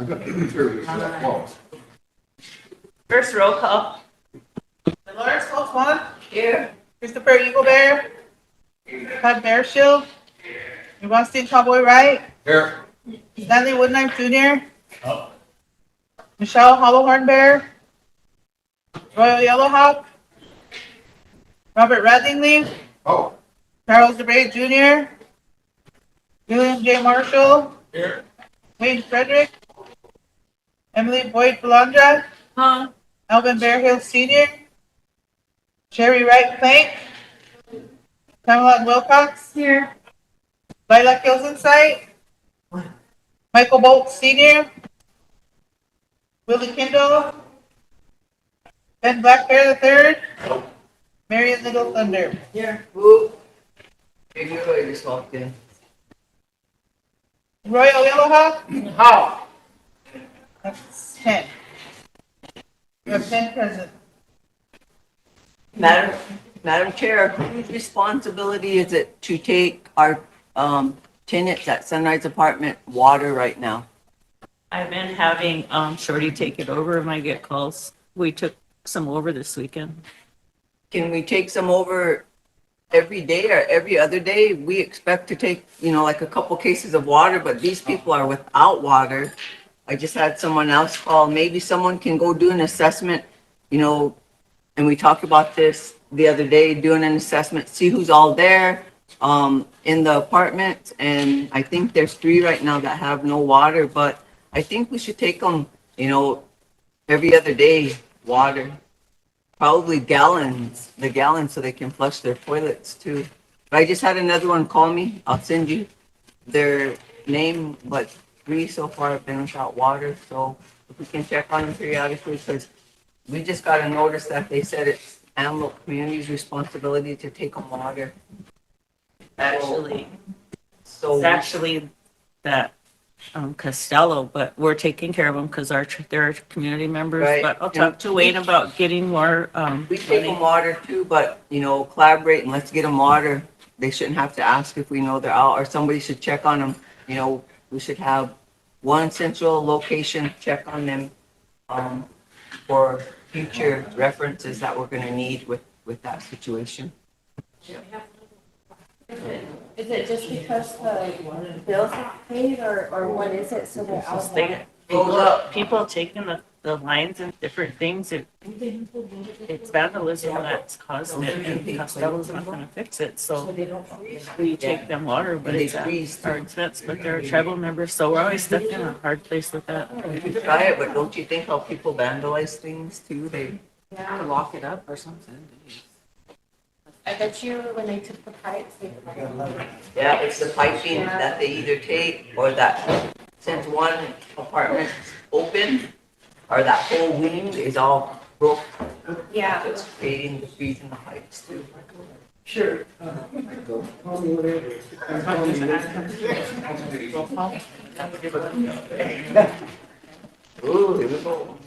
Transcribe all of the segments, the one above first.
I'm gonna be curious about close. First roll call. Dolores Coltwan, Here. Christopher Eagle Bear, Todd Bear Shield, Sebastian Cowboy Wright, Here. Stanley Woodknife Jr., Michelle Hollowhorn Bear, Royal Yellowhawk, Robert Radlingleaf, Oh. Charles DeBray Jr., William J. Marshall, Here. Wayne Frederick, Emily Boyd Belandra, Alvin Bearhill Sr., Sherry Wright Plank, Pamela Wilcox, Here. Lila Kilsensight, Michael Bolt Sr., Willie Kendall, Ben Black Bear III, Marion Little Thunder. Here. Whoop. Hey, you I just walked in. Royal Yellowhawk, How? that's 10. We have 10 present. Madam Chair, whose responsibility is it to take our tenants at Sunrise Apartment water right now? I've been having Shorty take it over when I get calls. We took some over this weekend. Can we take some over every day or every other day? We expect to take, like a couple cases of water, but these people are without water. I just had someone else call. Maybe someone can go do an assessment, and we talked about this the other day, doing an assessment, see who's all there in the apartment. And I think there's 3 right now that have no water, but I think we should take them, every other day, water. Probably the gallons so they can flush their toilets too. But I just had another one call me. I'll send you their name, but 3 so far have been without water. So if we can check on them periodically, because we just got a notice that they said it's Antelope Community's responsibility to take them water. Actually, So it's actually that Costello, but we're taking care of them because they're community members. Right. But I'll talk to Wayne about getting more we take them water too, but collaborate and let's get them water. They shouldn't have to ask if we know they're out, or somebody should check on them. We should have one central location, check on them for future references that we're going to need with that situation. Is it just because the bills not paid, or what is it, so they're out there? People taking the lines and different things. It's vandalism that's causing it, and Costello's not gonna fix it, so we take them water, but it's at our expense, but they're tribal members, so we're always stuck in a hard place with that. We try it, but don't you think how people vandalize things too? They Lock it up or something. I bet you when they took the pipes, Yeah, it's the piping that they either take, or that since one apartment's open, or that whole wing is all broke. yeah. It's creating the freeze in the pipes too. Sure. Ooh, here we go.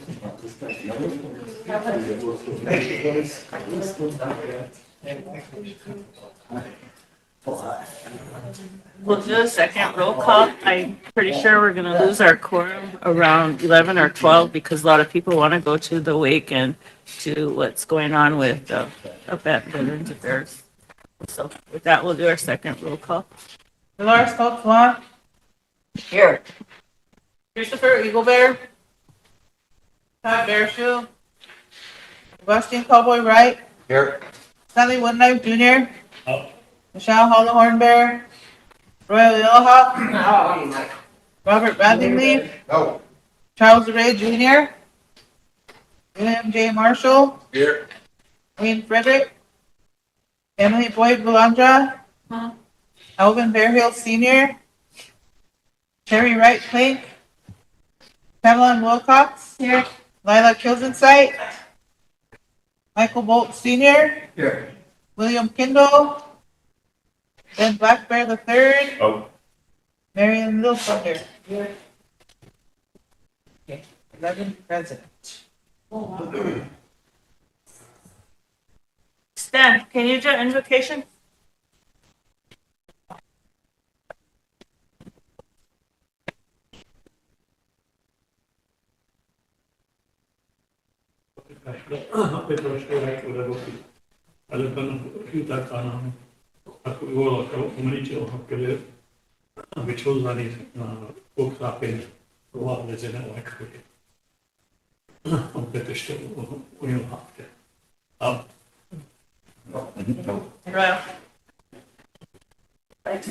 We'll do a second roll call. I'm pretty sure we're gonna lose our quorum around 11 or 12 because a lot of people want to go to the wake and to what's going on with Veterans Affairs. So with that, we'll do our second roll call. Dolores Coltwan, Here. Christopher Eagle Bear, Todd Bear Shield, Sebastian Cowboy Wright, Here. Stanley Woodknife Jr., Michelle Hollowhorn Bear, Royal Yellowhawk, Robert Radlingleaf, No. Charles DeBray Jr., William J. Marshall, Here. Wayne Frederick, Emily Boyd Belandra, Alvin Bearhill Sr., Sherry Wright Plank, Pamela Wilcox, Lila Kilsensight, Michael Bolt Sr., Here. William Kendall, Ben Black Bear III, Oh. Marion Little Thunder. Okay, 11 present. Stan, can you do invocation? Pentru școala ale pentru fiuta cana, ako iwola ka umanicho hakele, vyčouzvaný pochrápení vládne země lekvy. Opět ještě u něho hápte. A Royal. Thanks.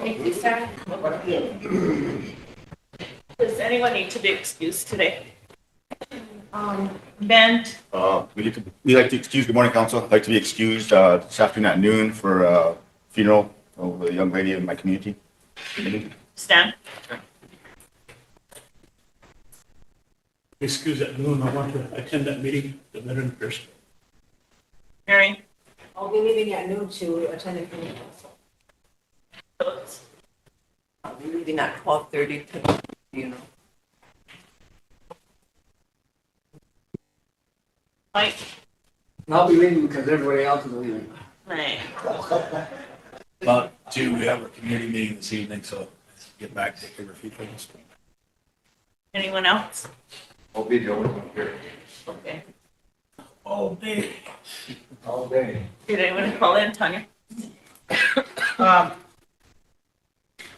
Thank you, sir. Does anyone need to be excused today? Ben, We'd like to excuse, good morning, council. I'd like to be excused this afternoon at noon for a funeral of a young lady in my community. Stan, excuse at noon, I want to attend that meeting, the veteran person. Mary, I'll be leaving at noon to attend a meeting. Phillips, I'll be leaving at 12:30 to, Mike, I'll be leaving because everybody else is leaving. Right. About 2, we have a community meeting this evening, so let's get back, take care of a few things. Anyone else? I'll be the only one here. Okay. All day. All day. Did anyone call in, Tanya?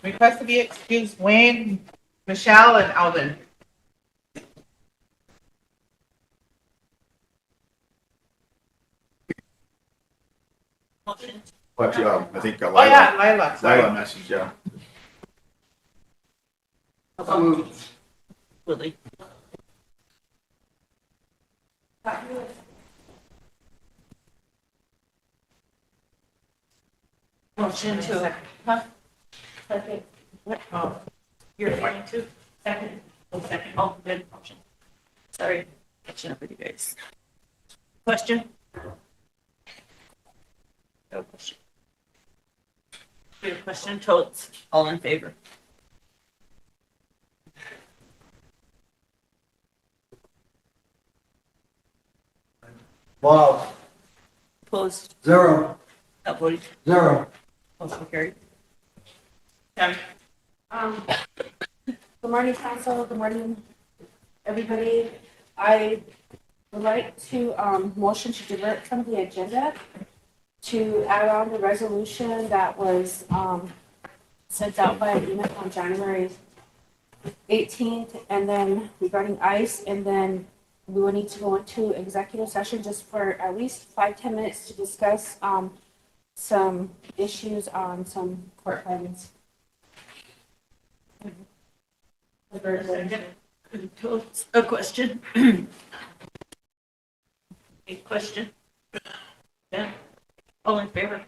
Request to be excused, Wayne, Michelle, and Alvin. Motion. But I think Oh, yeah, Lila Lila, sorry. message, yeah. Willie. Motion to, huh? Second. What? Oh, you're going to? Second. Oh, second. Oh, good. Motion. Sorry, catching up with you guys. Question? No question. Your question, Totes, all in favor? Bob, Opposed? 0, Not voting? 0. Motion carried. Tammy? Good morning, council. Good morning, everybody. I would like to, motion to divert from the agenda to add on the resolution that was, sent out by email on January 18th, and then regarding ICE, and then we will need to go into executive session just for at least 5-10 minutes to discuss, some issues on some court filings. Totes, a question? A question? Yeah, all in favor?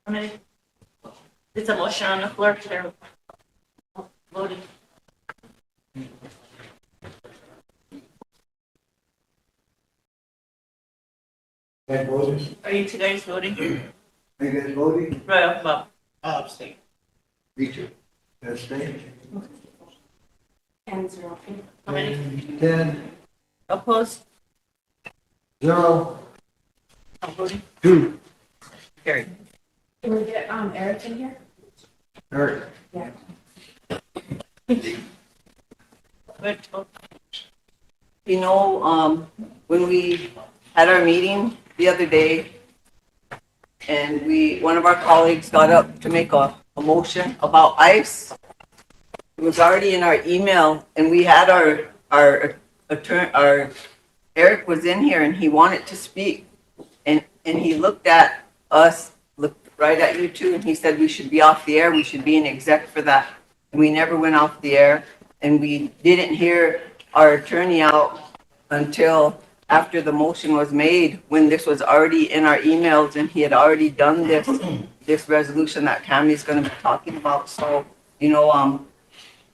How many? It's a motion on the floor, they're voting. Guys voting? Are you two guys voting? Are you guys voting? Right, Bob. I'll abstain. Me too. Abstain. And 0. How many? 10, Opposed? Zero. Not voting? Carried. Can we get, Eric in here? Eric. Yeah. Good. You know, when we had our meeting the other day, and one of our colleagues got up to make a motion about ICE. It was already in our email, and we had our attorney, Eric was in here, and he wanted to speak. And he looked at us, looked right at you too, and he said we should be off the air, we should be in exec for that. And we never went off the air, and we didn't hear our attorney out until after the motion was made, when this was already in our emails, and he had already done this resolution that Tammy's gonna be talking about. So, you know,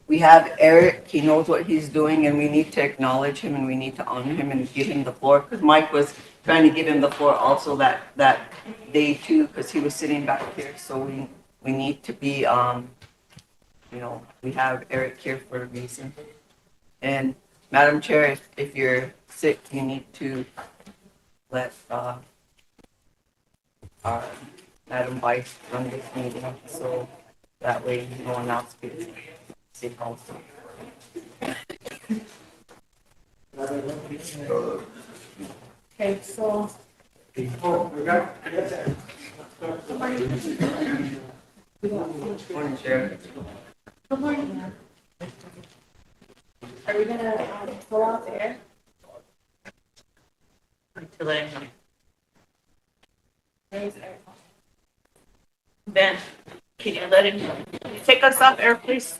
we have Eric, he knows what he's doing, and we need to acknowledge him, and we need to honor him and give him the floor, because Mike was trying to give him the floor also that day too, because he was sitting back here. So we need to be, you know, we have Eric here for a reason. And Madam Chair, if you're sick, you need to let our Madam Vice run this meeting, so that way no one else gets sick also. Okay, so. Morning, Chair. Good morning. Are we gonna, go out there? Until I know. Where's Eric? Ben, can you let him take us off air, please?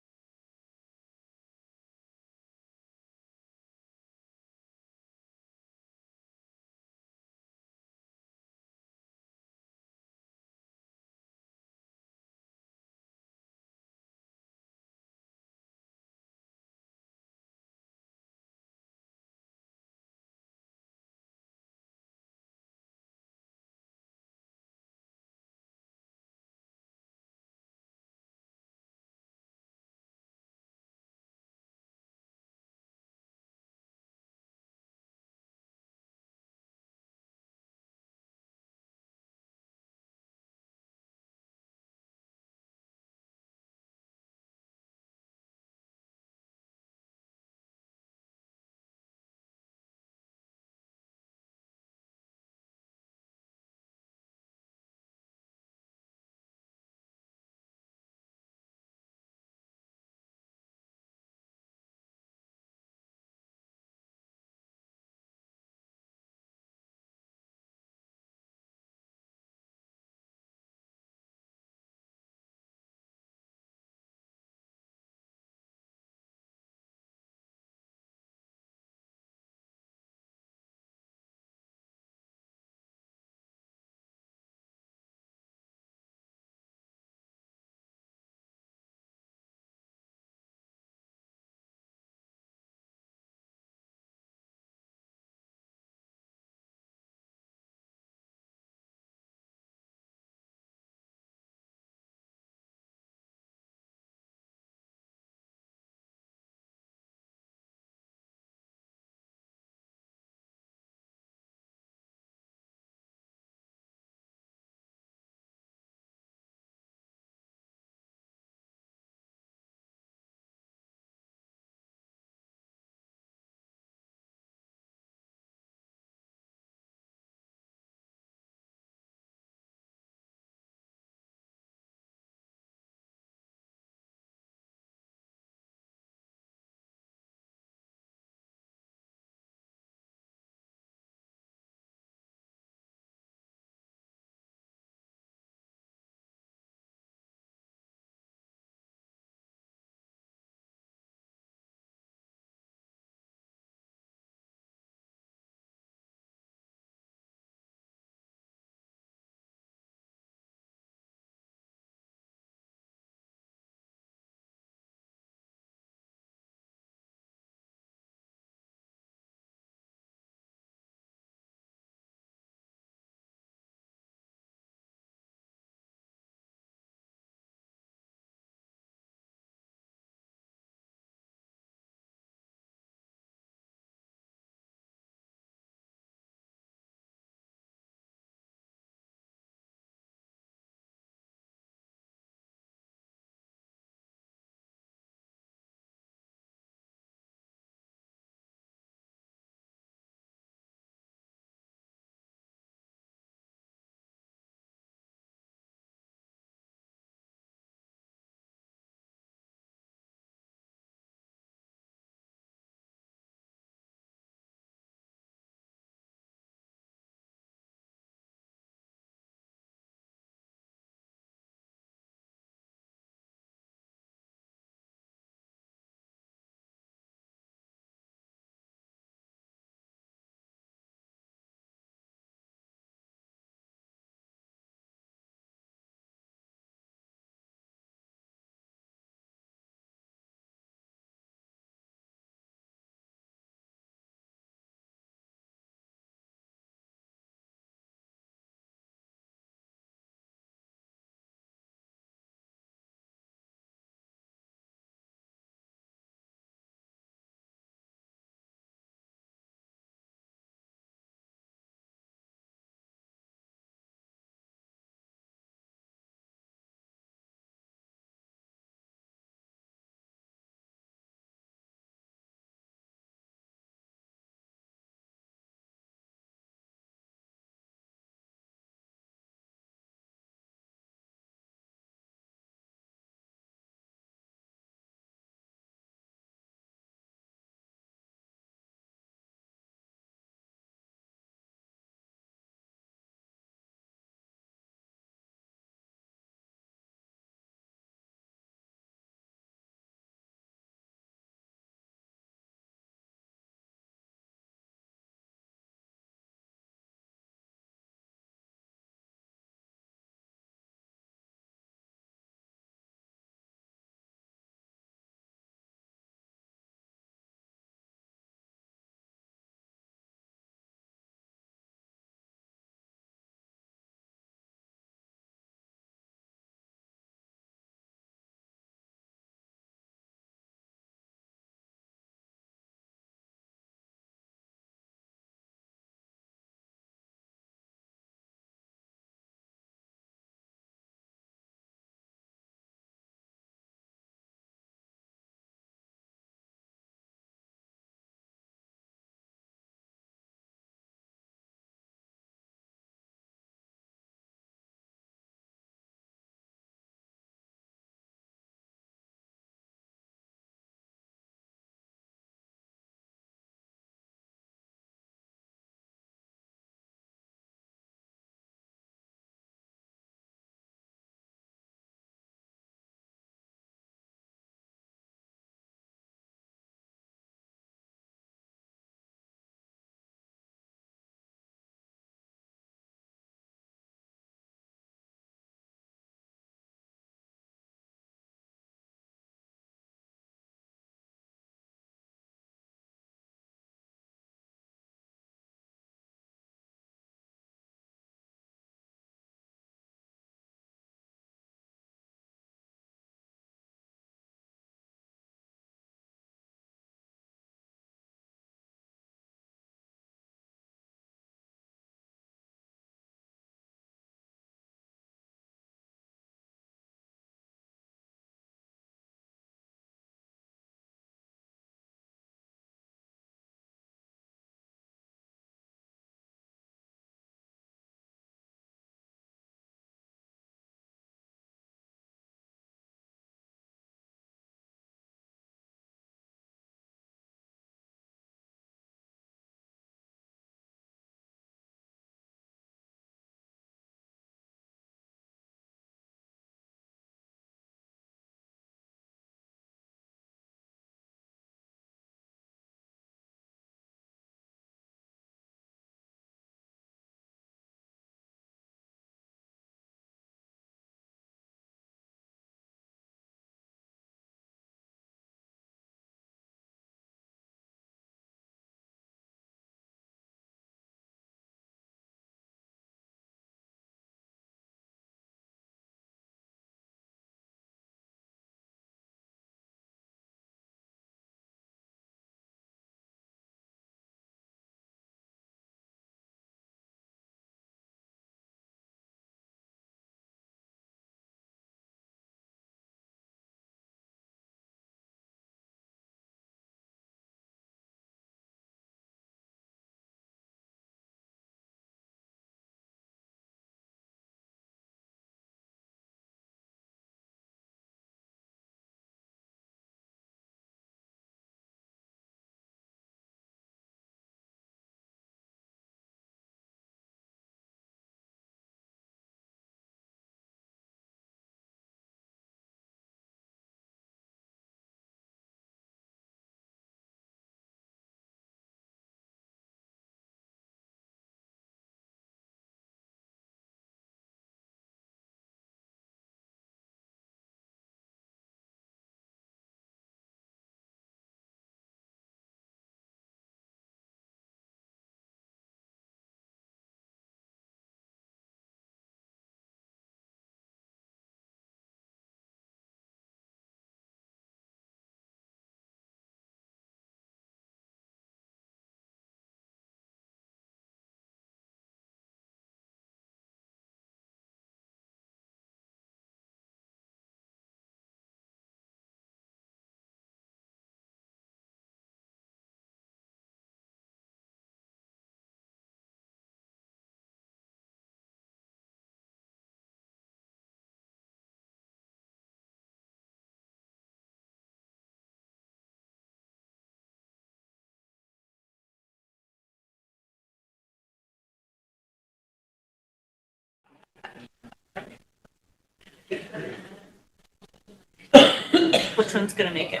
Which one's gonna make it?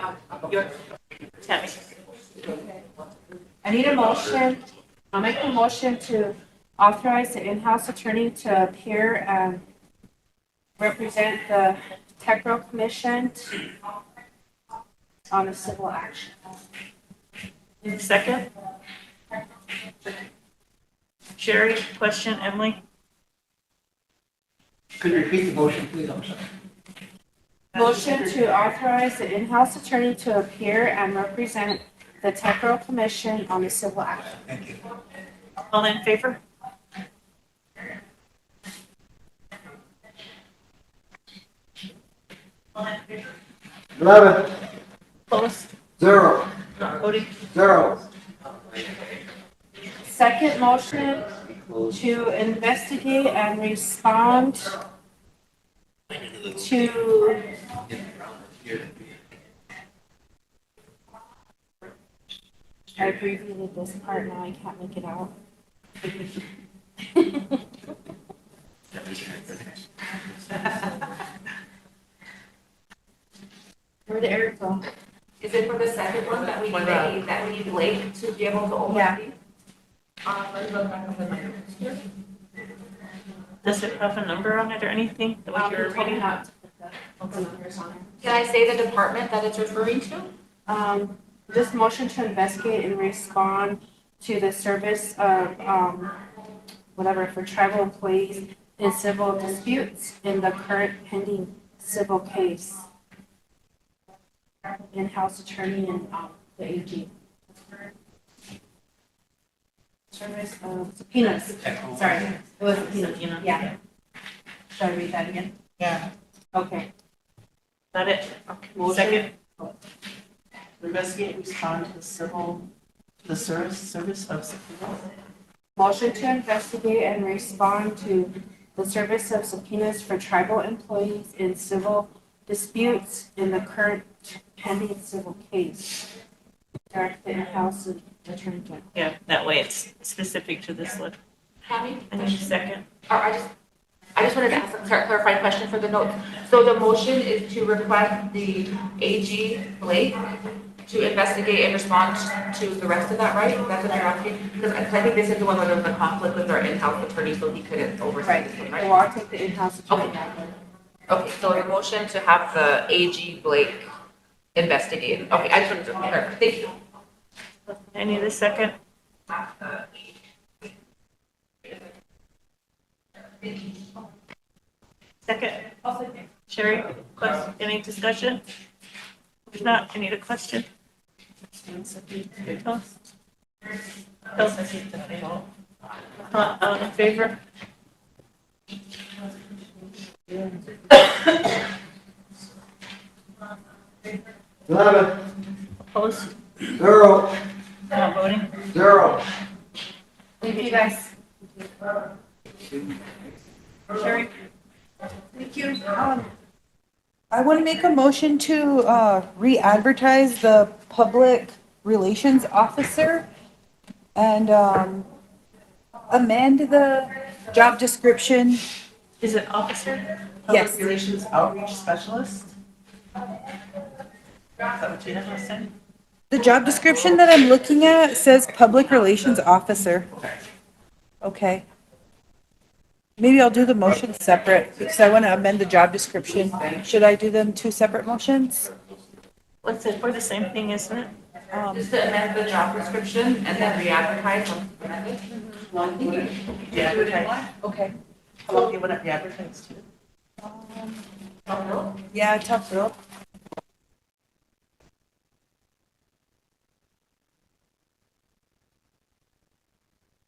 Your, Tammy. I need a motion. I'll make a motion to authorize the in-house attorney to appear and represent the Tech Commission on a civil action. Second? Sherry, question, Emily? Could you repeat the motion, please? I'm sorry. Motion to authorize the in-house attorney to appear and represent the Tech Commission on a civil action. Thank you. All in favor? All in favor? 11, Opposed? 0, Not voting? 0. Second motion to investigate and respond to I abbreviated this part, now I can't make it out. Where'd Eric go? Is it for the second one that we need Blake to be able to oversee? Yeah. Let me look back on the numbers here. Does it have a number on it or anything that what you're He told me reading? not to put the numbers on it. Can I say the department that it's referring to? This motion to investigate and respond to the service of, whatever, for tribal employees in civil disputes in the current pending civil case. In-house attorney and, the AG. Service of subpoenas, sorry, it was subpoena, yeah. Should I read that again? Yeah. Okay. That it? Motion. Second? Investigate and respond to the service of subpoenas. Motion to investigate and respond to the service of subpoenas for tribal employees in civil disputes in the current pending civil case. Direct the in-house attorney general. Yeah, that way it's specific to this list. Tammy? I need a second. Or I just wanted to ask a clarifying question for the notes. So the motion is to request the AG Blake to investigate and respond to the rest of that, right? That's what you're asking? Because I think this is the one where there's a conflict with our in-house attorney, so he couldn't oversee this one, right? Well, I'll take the in-house attorney Okay. that way. Okay, so the motion to have the AG Blake investigate. Okay, I just wanted to clarify. Thank you. I need a second. Second. Sherry, question, any discussion? If not, I need a question. Toast? All in favor? Opposed? 0, Not voting? 0. Thank you, guys. Sherry? Thank you. I want to make a motion to re-advertise the public relations officer and amend the job description. Is it officer? Yes. Public Relations Outreach Specialist? Is that what you have to say? The job description that I'm looking at says public relations officer. Okay. Maybe I'll do the motion separate because I want to amend the job description. Should I do them two separate motions? What's it, for the same thing, isn't it? Just to amend the job description and then re-advertise once amended. Yeah, Okay. how long do you want it advertised to? Yeah, tough real.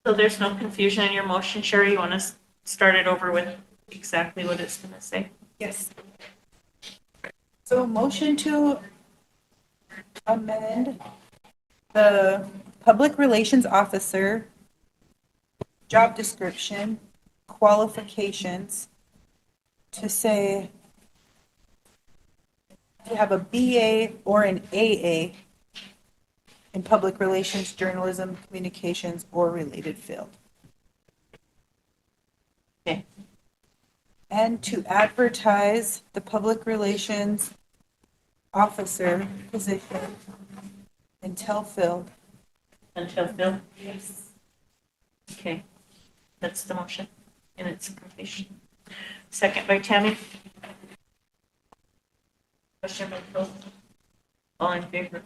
So there's no confusion in your motion, Sherry? You want to start it over with exactly what it's going to say? Yes. So motion to amend the public relations officer job description, qualifications to say to have a BA or an AA in public relations, journalism, communications, or related field. Okay. And to advertise the public relations officer position until filled. Until Phil? Yes. Okay, that's the motion in its completion. Second by Tammy. Question by Phil. All in favor?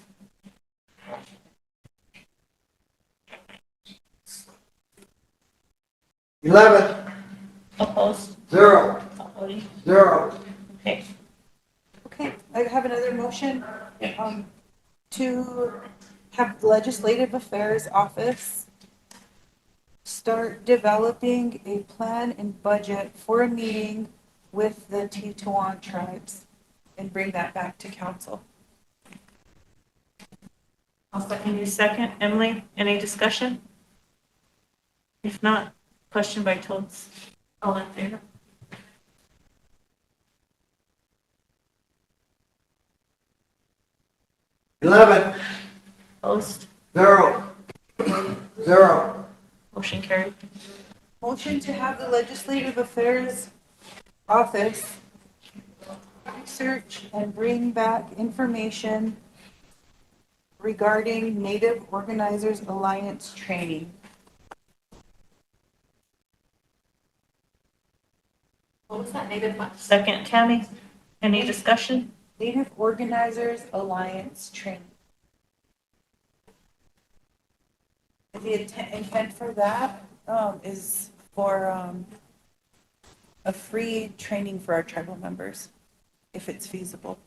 Opposed? Zero. Voting? Zero. Okay, Okay, I have another motion, to have Legislative Affairs Office start developing a plan and budget for a meeting with the Teton tribes and bring that back to council. I'll second you second. Emily, any discussion? If not, question by Toads. All in favor? Opposed? Zero. Zero. Motion carried. Motion to have the Legislative Affairs Office research and bring back information regarding Native Organizers Alliance training. What was that, native what? Second, Tammy, any discussion? Native Organizers Alliance training. The intent for that is for a free training for our tribal members, if it's feasible.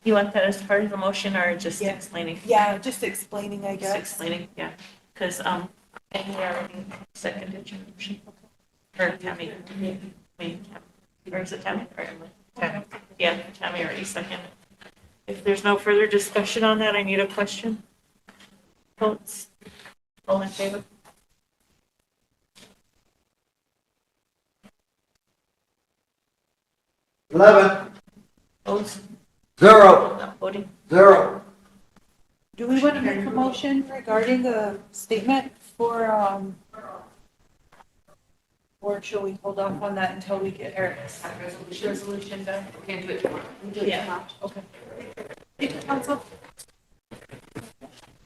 You want that as part of the motion or just Yeah. explaining? Yeah, just explaining, I Just guess. explaining, yeah, because, Amy already seconded your motion. Or Tammy, or is it Tammy or Emily? Tammy. Yeah, Tammy already seconded. If there's no further discussion on that, I need a question. Votes, all in favor? Opposed? Zero. Not voting? Zero. Do we want to make a motion regarding the statement for, or shall we hold off on that until we get Eric's resolution done? We can do it tomorrow. Yeah. Okay. Thank you, council.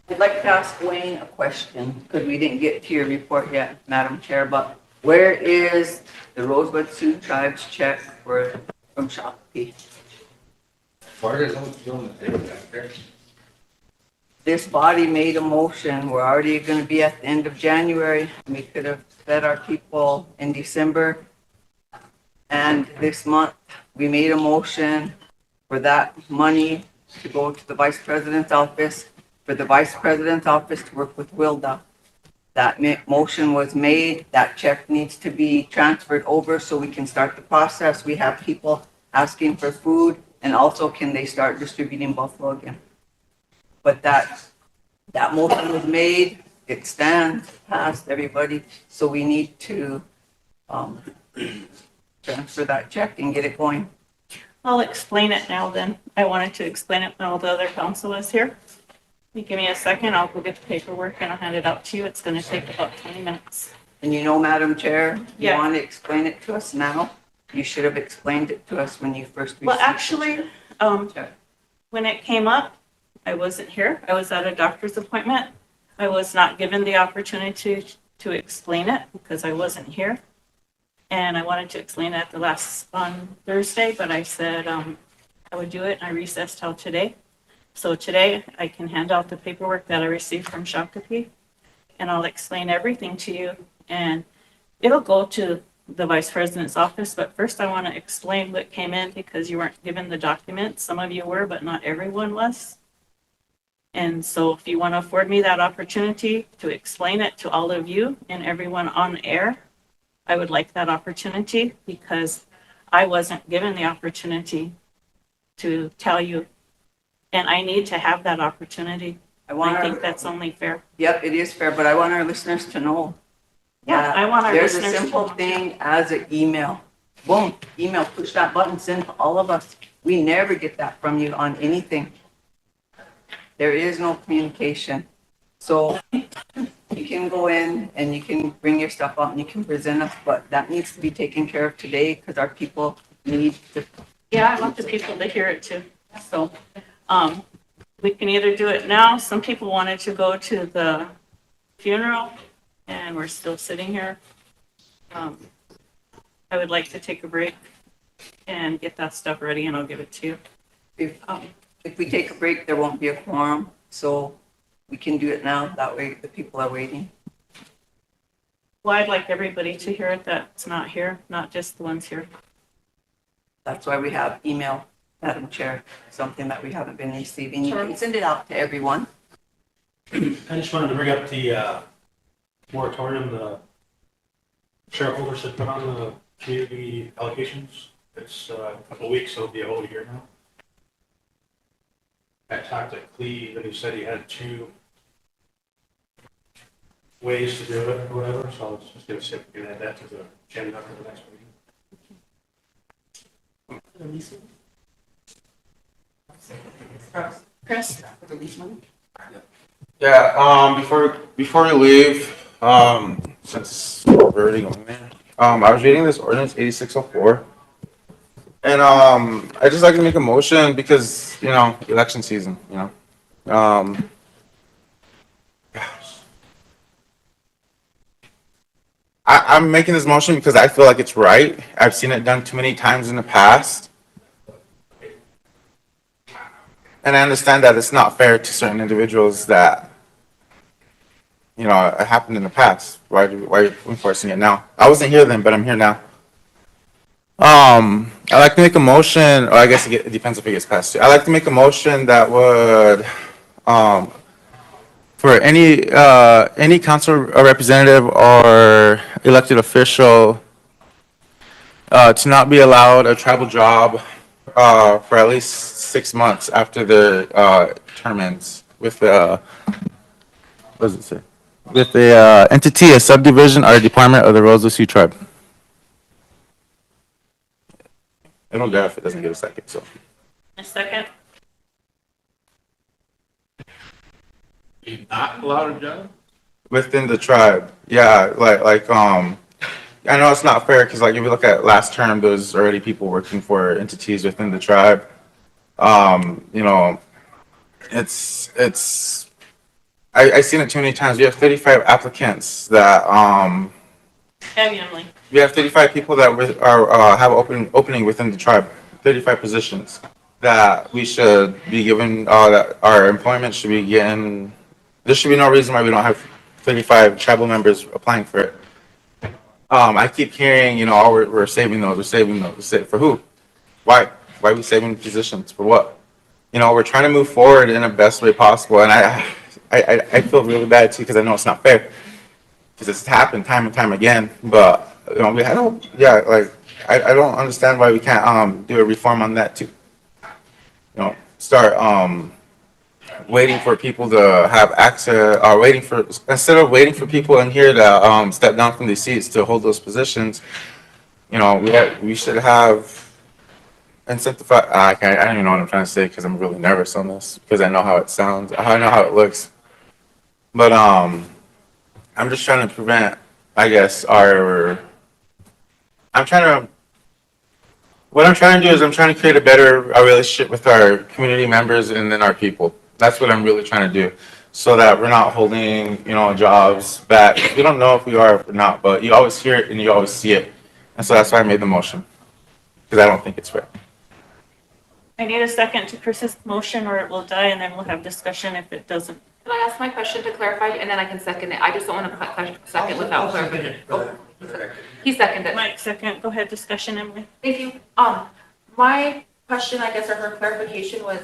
I'd like to ask Wayne a question, because we didn't get to your report yet, Madam Chair, but where is the Rosebud Sioux Tribes check from Shakopee? This body made a motion, we're already gonna be at the end of January, we could have fed our people in December. And this month, we made a motion for that money to go to the Vice President's office, for the Vice President's office to work with Wilda. That motion was made, that check needs to be transferred over so we can start the process. We have people asking for food, and also can they start distributing buffalo again? But that motion was made, it stands, passed, everybody, so we need to transfer that check and get it going. I'll explain it now then. I wanted to explain it when all the other council is here. You give me a second, I'll go get the paperwork and I'll hand it out to you. It's gonna take about 20 minutes. And you know, Madam Chair, you Yeah. want to explain it to us now? You should have explained it to us when you first received Well, it. actually, when it came up, I wasn't here. I was at a doctor's appointment. I was not given the opportunity to explain it because I wasn't here. And I wanted to explain it on Thursday, but I said I would do it and I recessed till today. So today I can hand out the paperwork that I received from Shakopee and I'll explain everything to you. And it'll go to the Vice President's office, but first I want to explain what came in because you weren't given the documents. Some of you were, but not everyone was. And so if you want to afford me that opportunity to explain it to all of you and everyone on air, I would like that opportunity because I wasn't given the opportunity to tell you. And I need to have that opportunity. I think that's only fair. Yep, it is fair, but I want our listeners to know. Yeah, I want our There's listeners a to simple know. thing as an email. Boom, email, push that button, send to all of us. We never get that from you on anything. There is no communication. So you can go in and you can bring your stuff out and you can present us, but that needs to be taken care of today because our people need to. Yeah, I want the people to hear it too. So, we can either do it now. Some people wanted to go to the funeral and we're still sitting here. I would like to take a break and get that stuff ready and I'll give it to you. If we take a break, there won't be a quorum, so we can do it now. That way the people are waiting. Well, I'd like everybody to hear it that's not here, not just the ones here. That's why we have email, Madam Chair, something that we haven't been receiving. You can send it out to everyone. I just wanted to bring up the moratorium the shareholders had put on the community allocations. It's a couple of weeks, so it'll be a whole year now. I talked to Cleve and he said he had 2 ways to do it or whatever, so I was just gonna see if we can add that to the agenda for the next meeting. Chris? Yeah, before we leave, since we're already going there, I was reading this ordinance 8604. And I just like to make a motion because, election season, I'm making this motion because I feel like it's right. I've seen it done too many times in the past. And I understand that it's not fair to certain individuals that, it happened in the past. Why are you enforcing it now? I wasn't here then, but I'm here now. I'd like to make a motion, or I guess it depends if it gets passed too. I'd like to make a motion that would, for any council representative or elected official, to not be allowed a tribal job, for at least 6 months after their term ends with what does it say? With the entity, a subdivision, or a department of the Rosebud Sioux tribe. I don't doubt if it doesn't get a second, so. A second? You're not allowed a job? Within the tribe, yeah, I know it's not fair because if you look at last term, there's already people working for entities within the tribe. I've seen it too many times. We have 35 applicants that Emily. we have 35 people that have opening within the tribe. 35 positions that we should be given. That our employment should be getting. There should be no reason why we don't have 35 tribal members applying for it. I keep hearing, we're saving those. We're saving those. For who? Why? Why are we saving positions? For what? We're trying to move forward in the best way possible, and I feel really bad too because I know it's not fair because it's happened time and time again. But I don't understand why we can't do a reform on that too. Start waiting for people to have access, or instead of waiting for people in here to step down from these seats to hold those positions. We should have. Incentivize. I don't even know what I'm trying to say because I'm really nervous on this because I know how it sounds. I know how it looks. But I'm just trying to prevent, I guess, what I'm trying to do is I'm trying to create a better relationship with our community members and then our people. That's what I'm really trying to do so that we're not holding, jobs back. We don't know if we are or not, but you always hear it and you always see it. And so that's why I made the motion because I don't think it's fair. I need a second to Chris's motion or it will die and then we'll have discussion if it doesn't. Can I ask my question to clarify and then I can second it? I just don't want to second without clarification. Oh, he seconded it. Mike, second. Go ahead, discussion, Emily. Thank you. My question, I guess, or her clarification was,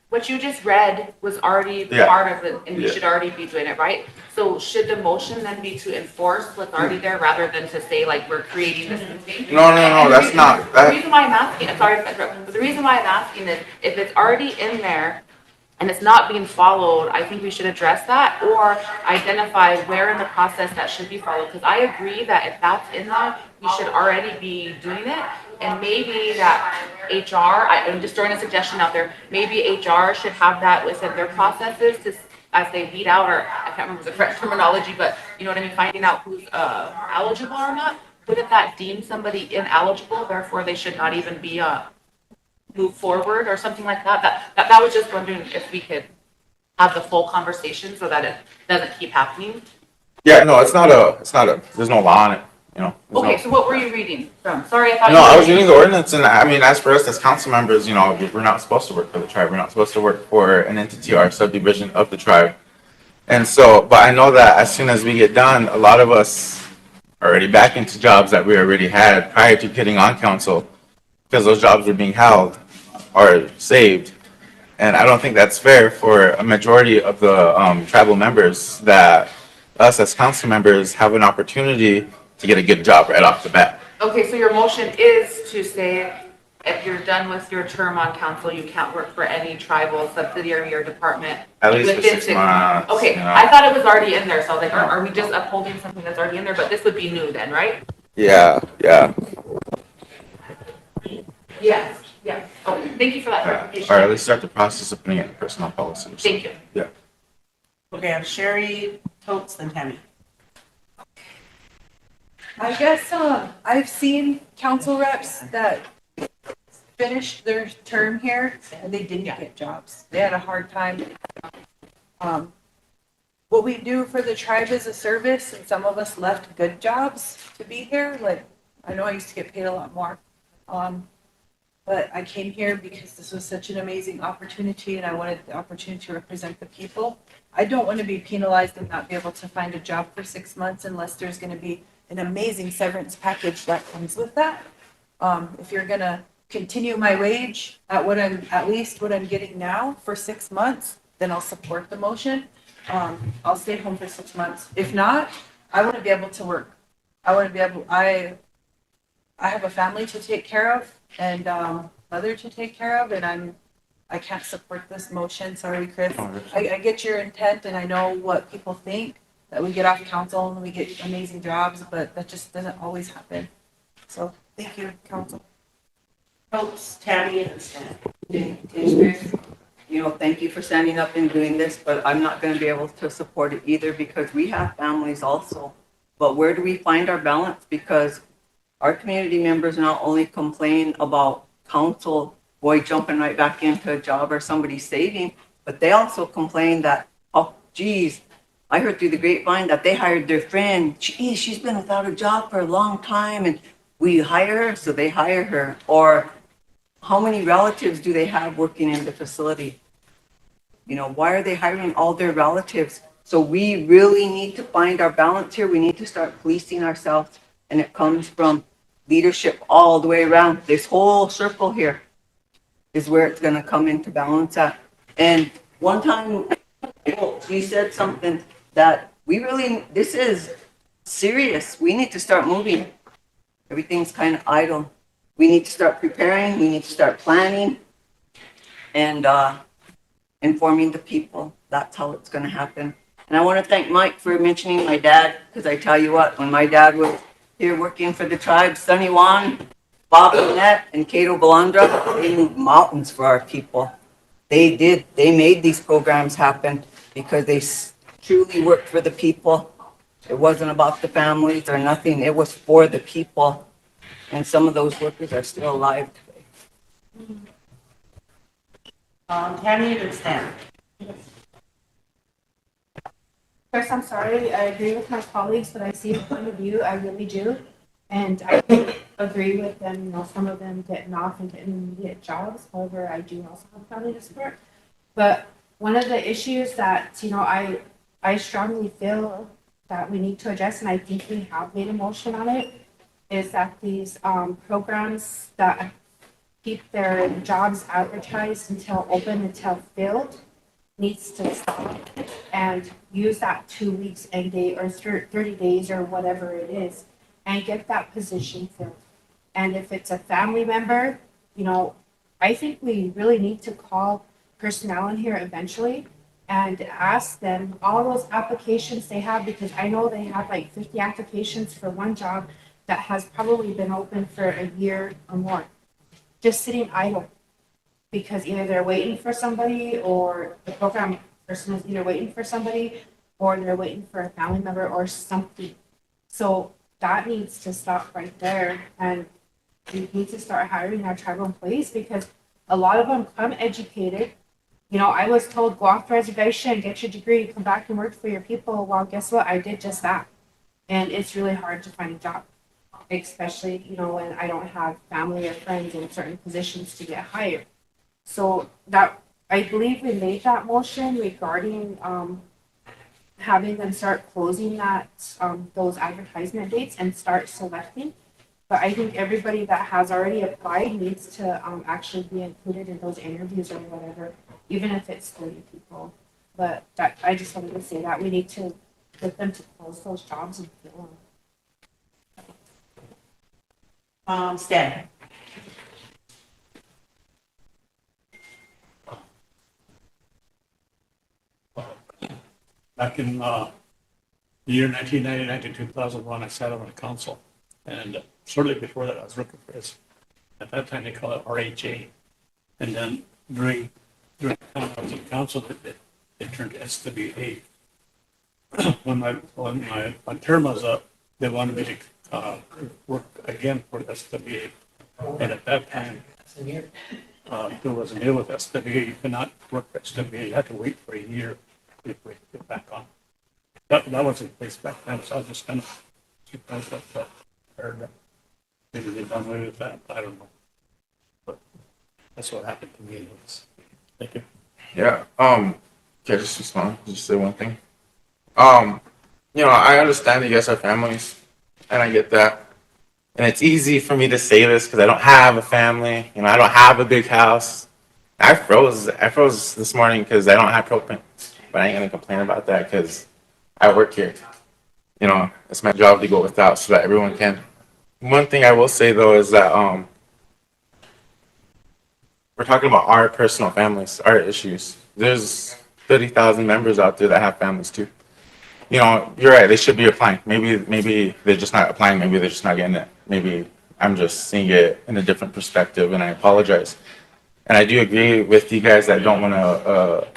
what you just read was already part of it and we should already be doing it, right? So should the motion then be to enforce what's already there rather than to say we're creating this new thing? No, that's not. The reason why I'm asking, sorry to interrupt, but the reason why I'm asking is if it's already in there and it's not being followed, I think we should address that or identify where in the process that should be followed. Because I agree that if that's in there, we should already be doing it. And maybe that HR, I'm just throwing a suggestion out there, maybe HR should have that within their processes as they weed out, or I can't remember the correct terminology, but you know what I mean, finding out who's eligible or not. Wouldn't that deem somebody ineligible, therefore they should not even be move forward or something like that? That was just wondering if we could have the full conversation so that it doesn't keep happening. Yeah, no, there's no law on it, you know. There's Okay, no- so what were you reading from? Sorry, I thought. No, you were I was reading the ordinance, and I mean, as for us as council members, you know, we're not supposed to work for the tribe. We're not supposed to work for an entity or a subdivision of the tribe. And so, but I know that as soon as we get done, a lot of us are already back into jobs that we already had prior to getting on council, because those jobs were being held or saved. And I don't think that's fair for a majority of the tribal members that us as council members have an opportunity to get a good job right off the bat. Okay, so your motion is to say if you're done with your term on council, you can't work for any tribal subsidiary or department. At least for within 6 months. Okay, you know? I thought it was already in there, so I was like, are we just upholding something that's already in there? But this would be new then, right? Yeah, yeah. Yes. Yeah. Okay, thank you for that Or clarification. at least start the process of putting it in personnel policies. Thank you. Okay, I have Sherry, Totes, and Tammy. I guess, I've seen council reps that finished their term here and they didn't get jobs. They had a hard time. What we do for the tribe is a service, and some of us left good jobs to be here. Like, I know I used to get paid a lot more. But I came here because this was such an amazing opportunity and I wanted the opportunity to represent the people. I don't want to be penalized and not be able to find a job for 6 months unless there's going to be an amazing severance package that comes with that. If you're going to continue my wage at at least what I'm getting now for 6 months, then I'll support the motion. I'll stay home for 6 months. If not, I want to be able to work. I have a family to take care of and mother to take care of, and I can't support this motion. Sorry, Chris. I get your intent, and I know what people think, that we get off council and we get amazing jobs, but that just doesn't always happen. So thank you, council. Totes, Tammy, and Stan. You know, thank you for standing up and doing this, but I'm not going to be able to support it either because we have families also. But where do we find our balance? Because our community members not only complain about council, boy, jumping right back into a job or somebody saving, but they also complain that, oh, geez, I heard through the grapevine that they hired their friend. Geez, she's been without a job for a long time and we hire her, so they hire her. Or how many relatives do they have working in the facility? You know, why are they hiring all their relatives? So we really need to find our balance here. We need to start policing ourselves. And it comes from leadership all the way around. This whole circle here is where it's going to come into balance at. And one time, we said something that this is serious. We need to start moving. Everything's kind of idle. We need to start preparing. We need to start planning and informing the people. That's how it's going to happen. And I want to thank Mike for mentioning my dad, because I tell you what, when my dad was here working for the tribe, Sonny Juan, Bob Annette, and Cato Balandra, they moved mountains for our people. They did. They made these programs happen because they truly worked for the people. It wasn't about the families or nothing. It was for the people. And some of those workers are still alive today. Tammy and Stan. Chris, I'm sorry, I agree with my colleagues, but I see the point of view, I really do. And I do agree with them, you know, some of them getting off and getting immediate jobs. However, I do also have family to support. But one of the issues that, you know, I strongly feel that we need to address, and I think we have made a motion on it, is that these programs that keep their jobs advertised until open, until filled, needs to stop and use that 2 weeks end date or 30 days or whatever it is and get that position filled. And if it's a family member, you know, I think we really need to call personnel in here eventually and ask them all those applications they have, because I know they have like 50 applications for one job that has probably been open for a year or more, just sitting idle. Because either they're waiting for somebody, or the program person is either waiting for somebody, or they're waiting for a family member or something. So that needs to stop right there, and we need to start hiring our tribal employees, because A lot of them uneducated. You know, I was told go off the reservation, get your degree, come back and work for your people. Well, guess what? I did just that. And it's really hard to find a job, especially, you know, when I don't have family or friends in certain positions to get hired. So that, I believe we made that motion regarding, having them start closing that, those advertisement dates and start selecting. But I think everybody that has already applied needs to, actually be included in those interviews or whatever, even if it's 30 people. But that, I just wanted to say that we need to get them to close those jobs and fill them. Stan. Back in the year 1999 to 2001, I sat on the council. And shortly before that, I was working for this. At that time, they call it RHA. And then during the time I was in council, it turned to SWA. When my term was up, they wanted me to work again for SWA. And at that time, there was a deal with SWA. You cannot work for SWA. You had to wait for a year before you get back on. That was in place back then, so I was just kind of surprised that heard that. Maybe they done away with that. I don't know. But that's what happened to me anyways. Thank you. Yeah. Can I just respond? Just say one thing. You know, I understand that you guys have families, and I get that. And it's easy for me to say this because I don't have a family. You know, I don't have a big house. I froze this morning because I don't have propane. But I ain't gonna complain about that because I work here. You know, it's my job to go without so that everyone can. One thing I will say though is that we're talking about our personal families, our issues. There's 30,000 members out there that have families too. You know, you're right. They should be applying. Maybe they're just not applying. Maybe they're just not getting it. Maybe I'm just seeing it in a different perspective, and I apologize. And I do agree with you guys that don't want to.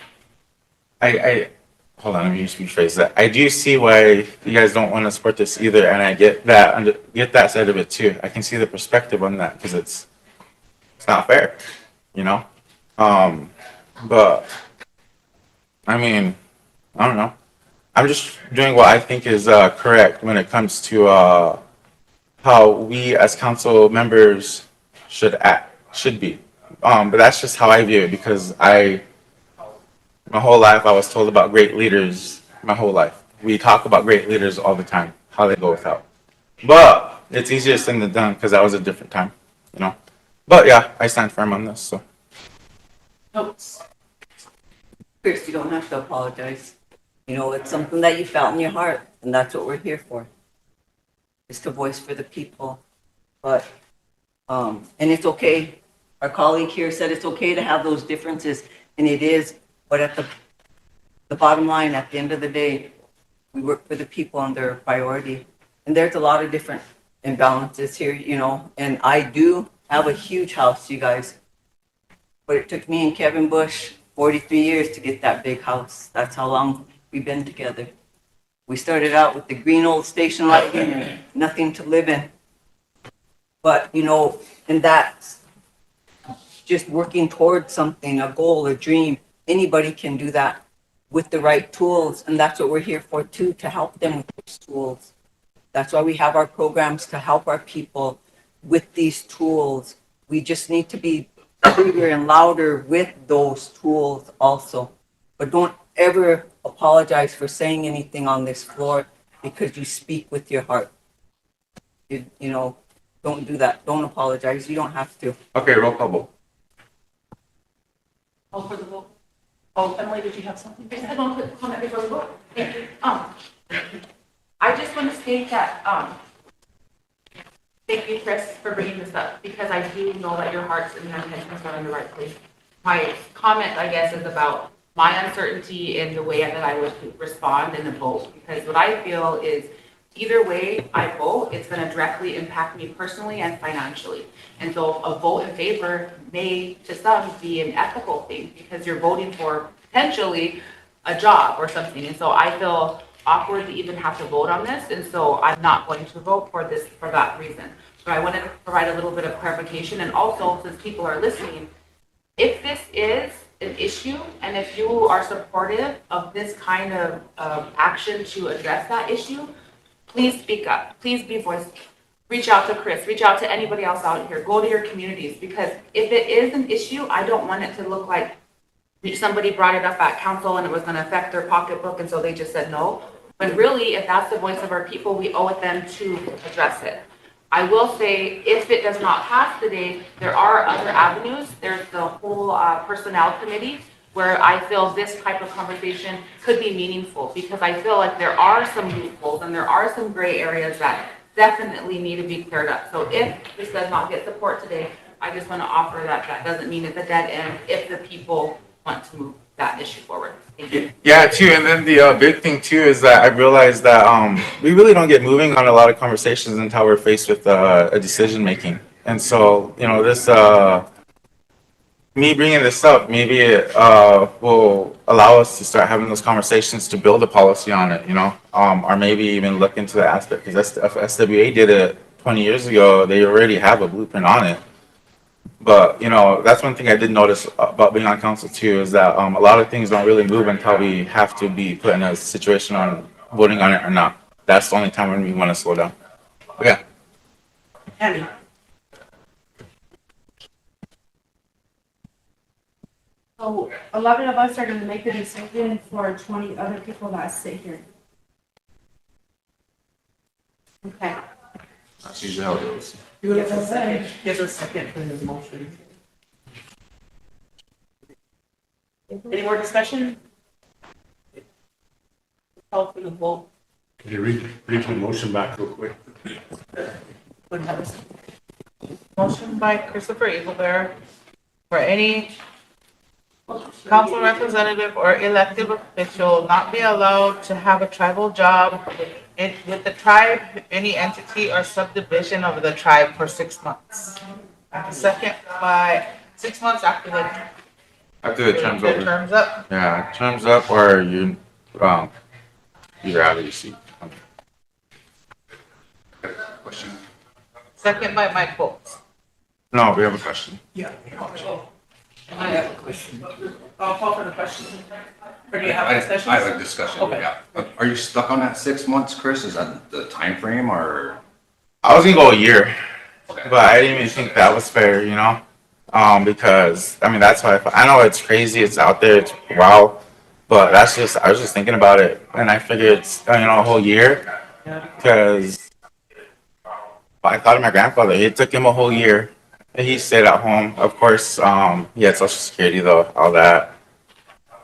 Hold on. Let me just rephrase that. I do see why you guys don't want to support this either, and I get that side of it too. I can see the perspective on that because it's not fair, you know. But I mean, I don't know. I'm just doing what I think is correct when it comes to how we as council members should be. But that's just how I view it because my whole life I was told about great leaders. My whole life we talk about great leaders all the time, how they go without. But it's easier said than done because that was a different time, you know. But yeah, I stand firm on this. So. Notes. Chris, you don't have to apologize. You know, it's something that you felt in your heart, and that's what we're here for. Is to voice for the people. But, and it's okay. Our colleague here said it's okay to have those differences, and it is. But at the bottom line, at the end of the day, we work for the people and they're a priority. And there's a lot of different imbalances here, you know, and I do have a huge house, you guys. But it took me and Kevin Bush 43 years to get that big house. That's how long we've been together. We started out with the green old station wagon and nothing to live in. But, you know, and that's just working towards something, a goal, a dream. Anybody can do that with the right tools. And that's what we're here for too, to help them with those tools. That's why we have our programs to help our people with these tools. We just need to be bigger and louder with those tools also. But don't ever apologize for saying anything on this floor because you speak with your heart. You know, don't do that. Don't apologize. You don't have to. Okay, roll call vote. Call for the vote. Oh, Emily, did you have something? I just had one quick comment before we vote. Thank you. I just want to state that, thank you, Chris, for bringing this up, because I do know that your hearts and your intentions are in the right place. My comment, I guess, is about my uncertainty in the way that I would respond in the vote, because what I feel is either way I vote, it's going to directly impact me personally and financially. And so a vote in favor may, to some, be an ethical thing because you're voting for potentially a job or something. And so I feel awkward to even have to vote on this. And so I'm not going to vote for this for that reason. But I wanted to provide a little bit of clarification. And also, since people are listening, If this is an issue and if you are supportive of this kind of action to address that issue, please speak up. Please be voiced. Reach out to Chris, reach out to anybody else out here. Go to your communities, because if it is an issue, I don't want it to look like somebody brought it up at council and it was going to affect their pocketbook, and so they just said no. But really, if that's the voice of our people, we owe it them to address it. I will say, if it does not pass today, there are other avenues. There's the whole personnel committee, where I feel this type of conversation could be meaningful, because I feel like there are some loopholes and there are some gray areas that definitely need to be cleared up. So if this does not get support today, I just want to offer that that doesn't mean it's a dead end if the people want to move that issue forward. Thank you. Yeah, too. And then the big thing too is that I realized that we really don't get moving on a lot of conversations until we're faced with a decision making. And so, you know, this me bringing this up, maybe it will allow us to start having those conversations to build a policy on it, you know, or maybe even look into the aspect, because if SWA did it 20 years ago, they already have a blueprint on it. But, you know, that's one thing I did notice about being on council too, is that a lot of things don't really move until we have to be put in a situation on voting on it or not. That's the only time when we want to slow down. But yeah. Andy. So 11 of us are going to make a decision for 20 other people that sit here. Okay. That's usually how it goes. Give us a second for the motion. Any more discussion? Call for the vote. Can you read the motion back real quick? Wouldn't have a second. Motion by Christopher Eaglebear for any council representative or elected official not be allowed to have a tribal job with the tribe, any entity or subdivision of the tribe for 6 months. Second by 6 months after After the term's over. term's up. Yeah, term's up or you're out of your seat. Question? Second by Mike Bolts. No, we have a question. I have a question. I'll call for the question. Or do you have a discussion? I have a discussion, Okay. yeah. Are you stuck on that 6 months, Chris? Is that the time frame, or? I was gonna go a year, Okay. but I didn't even think that was fair, you know? Because, I mean, that's how I know it's crazy, it's out there, it's wow, but that's just, I was just thinking about it, and I figured it's, you know, a whole year, because I thought of my grandfather, it took him a whole year. He stayed at home, of course, he had social security though, all that.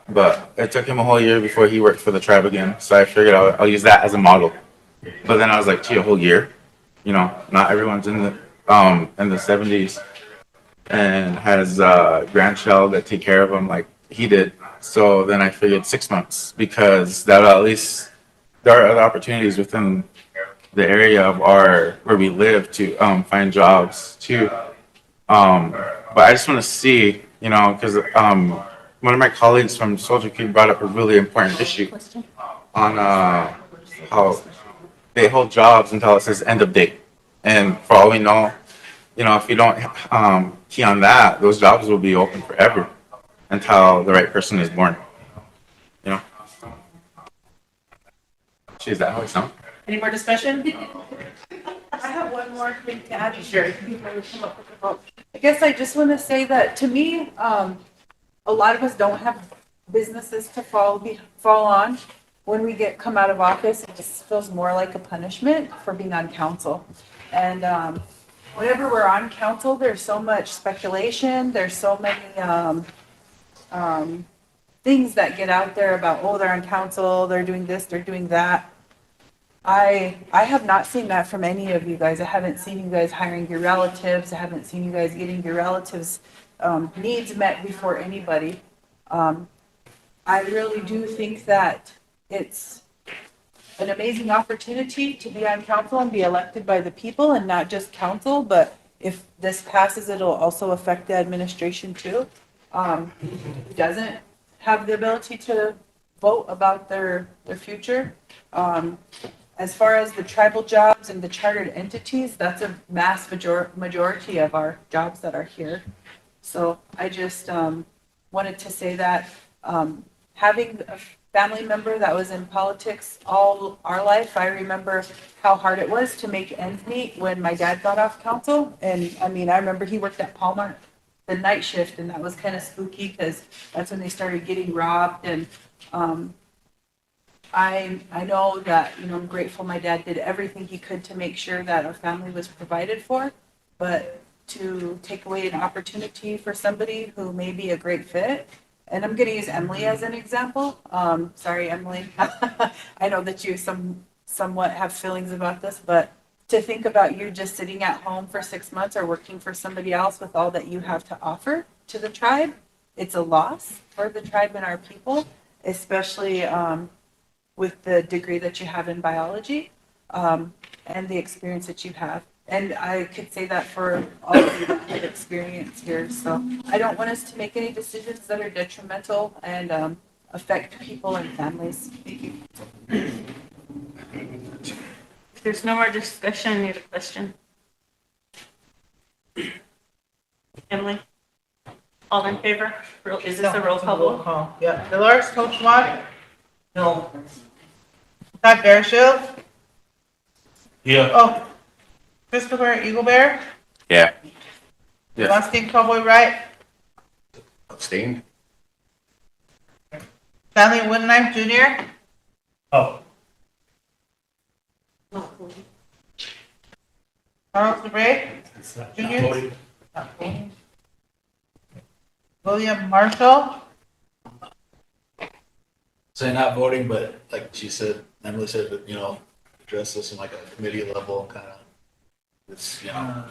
But it took him a whole year before he worked for the tribe again, so I figured I'll use that as a model. But then I was like, gee, a whole year? You know, not everyone's in the 70s and has a grandchild that take care of them like he did. So then I figured 6 months, because that'll at least, there are other opportunities within the area of where we live to find jobs too. But I just want to see, you know, because one of my colleagues from Soldier Creek brought up a really important issue on how they hold jobs until it says end of date. And for all we know, you know, if you don't key on that, those jobs will be open forever until the right person is born. You know? Gee, is that how it sounds? Any more discussion? I have one more thing to add. Sure. I guess I just want to say that to me, a lot of us don't have businesses to fall on. When we come out of office, it just feels more like a punishment for being on council. And whenever we're on council, there's so much speculation. There's so many things that get out there about, oh, they're on council, they're doing this, they're doing that. I have not seen that from any of you guys. I haven't seen you guys hiring your relatives. I haven't seen you guys getting your relatives' needs met before anybody. I really do think that it's an amazing opportunity to be on council and be elected by the people, and not just council, but if this passes, it'll also affect the administration too. Who doesn't have the ability to vote about their future. As far as the tribal jobs and the chartered entities, that's a mass majority of our jobs that are here. So I just wanted to say that having a family member that was in politics all our life, I remember how hard it was to make ends meet when my dad got off council. And I mean, I remember he worked at Palmer the night shift, and that was kind of spooky because that's when they started getting robbed. And I know that, you know, I'm grateful my dad did everything he could to make sure that our family was provided for, but to take away an opportunity for somebody who may be a great fit, and I'm gonna use Emily as an example. Sorry, Emily. I know that you somewhat have feelings about this, but to think about you just sitting at home for 6 months or working for somebody else with all that you have to offer to the tribe, it's a loss for the tribe and our people, especially, with the degree that you have in biology, and the experience that you have. And I could say that for all of you that have experience here. So I don't want us to make any decisions that are detrimental and affect people and families. Thank you. If there's no more discussion, I need a question. Emily? All in favor? Is this a roll call vote? Call, yeah. Dolores Coachman, No. Todd Bearshield, Yeah. oh, Christopher Eagle Bear, Yeah. Yes. Austin Cowboy Wright, Abstained? Stanley Winnife Jr., Oh. Charles DeBrey, It's not Junior? voting. William Marshall, Say not voting, but like she said, Emily said, that, you know, address this in like a committee level, kind of, it's, you know,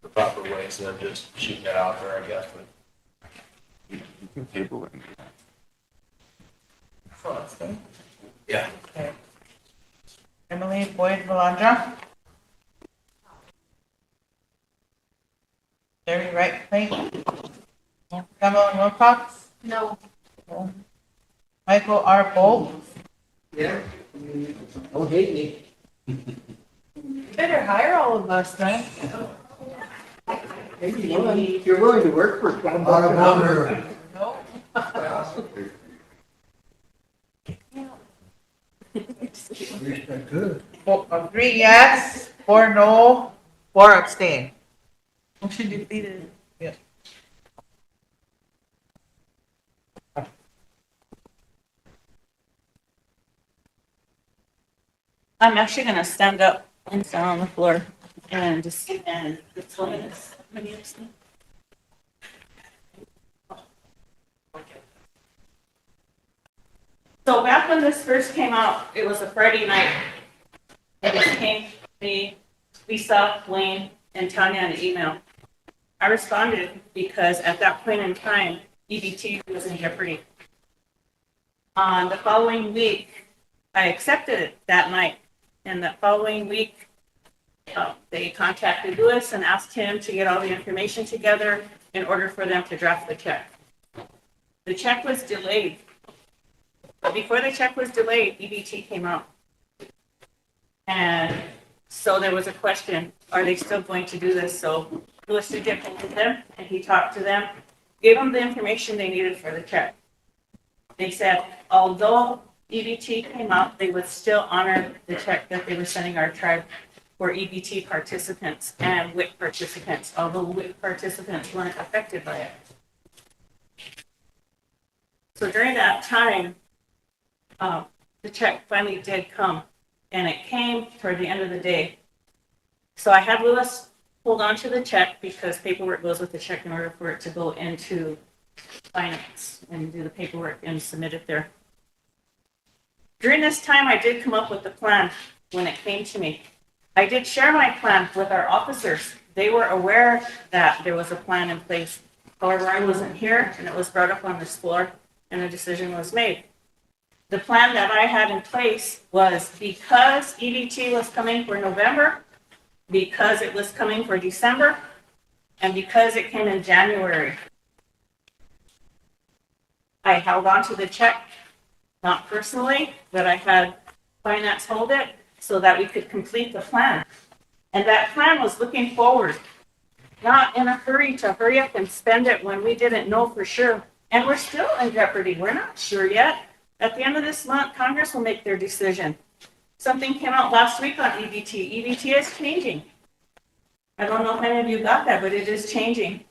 the proper way, instead of just shooting it out there, I guess, but. You can table it. so abstain. Yeah. Okay. Emily Boyd Valandra. Jerry Wright Clayton. Evelyn Wilcox. No. Michael R. Bolt. Yeah. Don't hate me. You better hire all of us, then. Maybe one. If you're willing to work for $1 No. Good. 3 yes, 4 no, 4 abstain. Motion defeated. Yeah. I'm actually gonna stand up and stand on the floor and just, and it's one of this. So back when this first came out, it was a Friday night. It just came to me, Lisa, Wayne, and Tanya an email. I responded because at that point in time, EBT was in jeopardy. On the following week, I accepted it that night. And that following week, they contacted Lewis and asked him to get all the information together in order for them to draft the check. The check was delayed. But before the check was delayed, EBT came out. And so there was a question, are they still going to do this? So Lewis did get hold of them and he talked to them, gave them the information they needed for the check. They said, although EBT came out, they would still honor the check that they were sending our tribe for EBT participants and WIC participants, although WIC participants weren't affected by it. So during that time, the check finally did come, and it came toward the end of the day. So I had Lewis hold on to the check because paperwork goes with the check in order for it to go into finance and do the paperwork and submit it there. During this time, I did come up with the plan when it came to me. I did share my plan with our officers. They were aware that there was a plan in place. However, I wasn't here, and it was brought up on this floor, and a decision was made. The plan that I had in place was because EBT was coming for November, because it was coming for December, and because it came in January. I held on to the check, not personally, but I had finance hold it so that we could complete the plan. And that plan was looking forward. not in a hurry to hurry up and spend it when we didn't know for sure. And we're still in jeopardy. We're not sure yet. At the end of this month, Congress will make their decision. Something came out last week on EBT. EBT is changing. I don't know if any of you got that, but it is changing.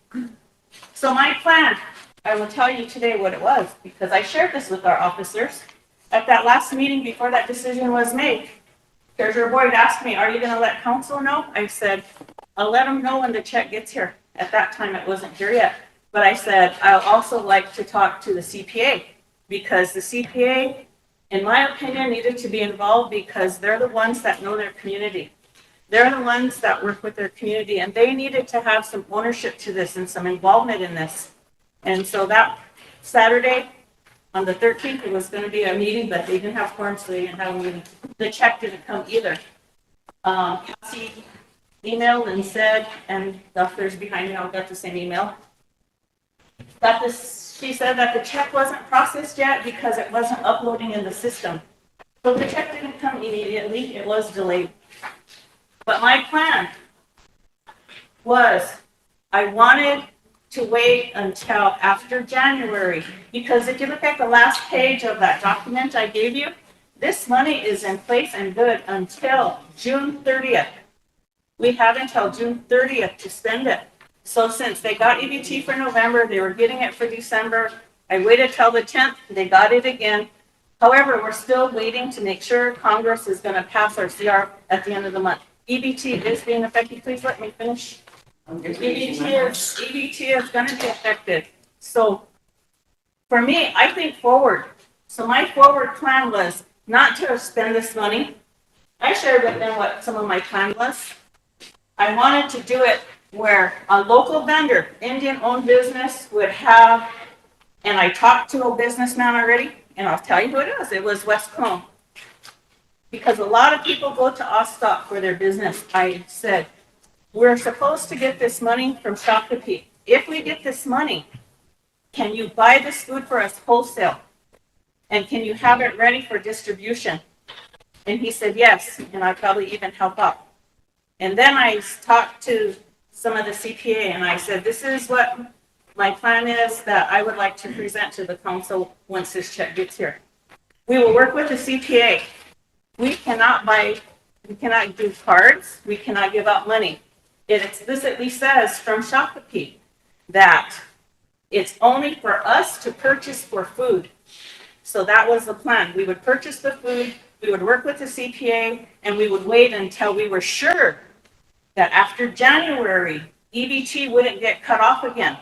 So my plan, I will tell you today what it was, because I shared this with our officers. At that last meeting before that decision was made, Treasurer Boyd asked me, are you going to let council know? I said, I'll let them know when the check gets here. At that time, it wasn't here yet. But I said, I'll also like to talk to the CPA, because the CPA, in my opinion, needed to be involved because they're the ones that know their community. They're the ones that work with their community, and they needed to have some ownership to this and some involvement in this. And so that Saturday, on the 13th, it was going to be a meeting, but they didn't have quorum, so they didn't have a meeting. The check didn't come either. Cassie emailed and said, and the officers behind me all got the same email, that she said that the check wasn't processed yet because it wasn't uploading in the system. So the check didn't come immediately, it was delayed. But my plan was, I wanted to wait until after January, because if you look at the last page of that document I gave you, this money is in place and good until June 30th. We have until June 30th to spend it. So since they got EBT for November, they were getting it for December. I waited till the 10th, they got it again. However, we're still waiting to make sure Congress is going to pass our CR at the end of the month. EBT is being affected. Please let me finish. EBT is going to be affected. So for me, I think forward. So my forward plan was not to spend this money. I shared with them what some of my plan was. I wanted to do it where a local vendor, Indian-owned business, would have, and I talked to a businessman already, and I'll tell you who it is. It was West Cone. Because a lot of people go to Ostock for their business. I said, we're supposed to get this money from Shakopee. If we get this money, can you buy this food for us wholesale? And can you have it ready for distribution? And he said, yes, and I'd probably even help out. And then I talked to some of the CPA and I said, this is what my plan is that I would like to present to the council once this check gets here. We will work with the CPA. We cannot do cards. We cannot give out money. It explicitly says from Shakopee that it's only for us to purchase for food. So that was the plan. We would purchase the food, we would work with the CPA, and we would wait until we were sure that after January, EBT wouldn't get cut off again.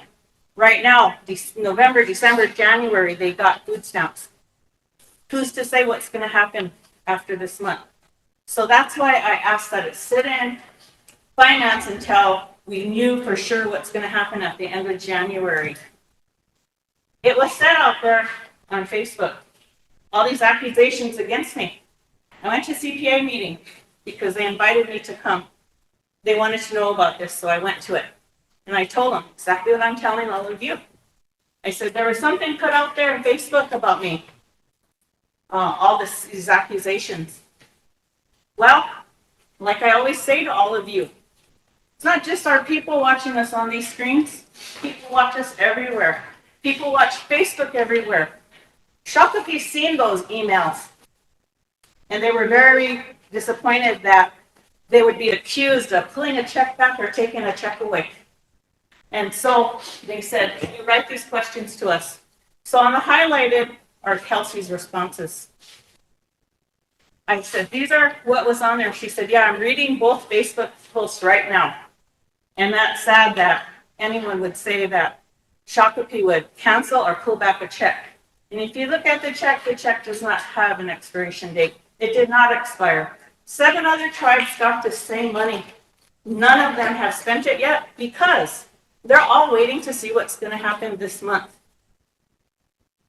Right now, November, December, January, they got food stamps. Who's to say what's going to happen after this month? So that's why I asked that it sit in finance until we knew for sure what's going to happen at the end of January. It was said out there on Facebook, all these accusations against me. I went to CPA meeting because they invited me to come. They wanted to know about this, so I went to it. And I told them exactly what I'm telling all of you. I said, there was something put out there on Facebook about me. All these accusations. Well, like I always say to all of you, it's not just our people watching us on these screens. People watch us everywhere. People watch Facebook everywhere. Shakopee's seen those emails. And they were very disappointed that they would be accused of pulling a check back or taking a check away. And so they said, can you write these questions to us? So on the highlighted are Kelsey's responses. I said, these are what was on there. She said, yeah, I'm reading both Facebook posts right now. And that's sad that anyone would say that Shakopee would cancel or pull back a check. And if you look at the check does not have an expiration date. It did not expire. 7 other tribes got the same money. None of them have spent it yet because they're all waiting to see what's going to happen this month.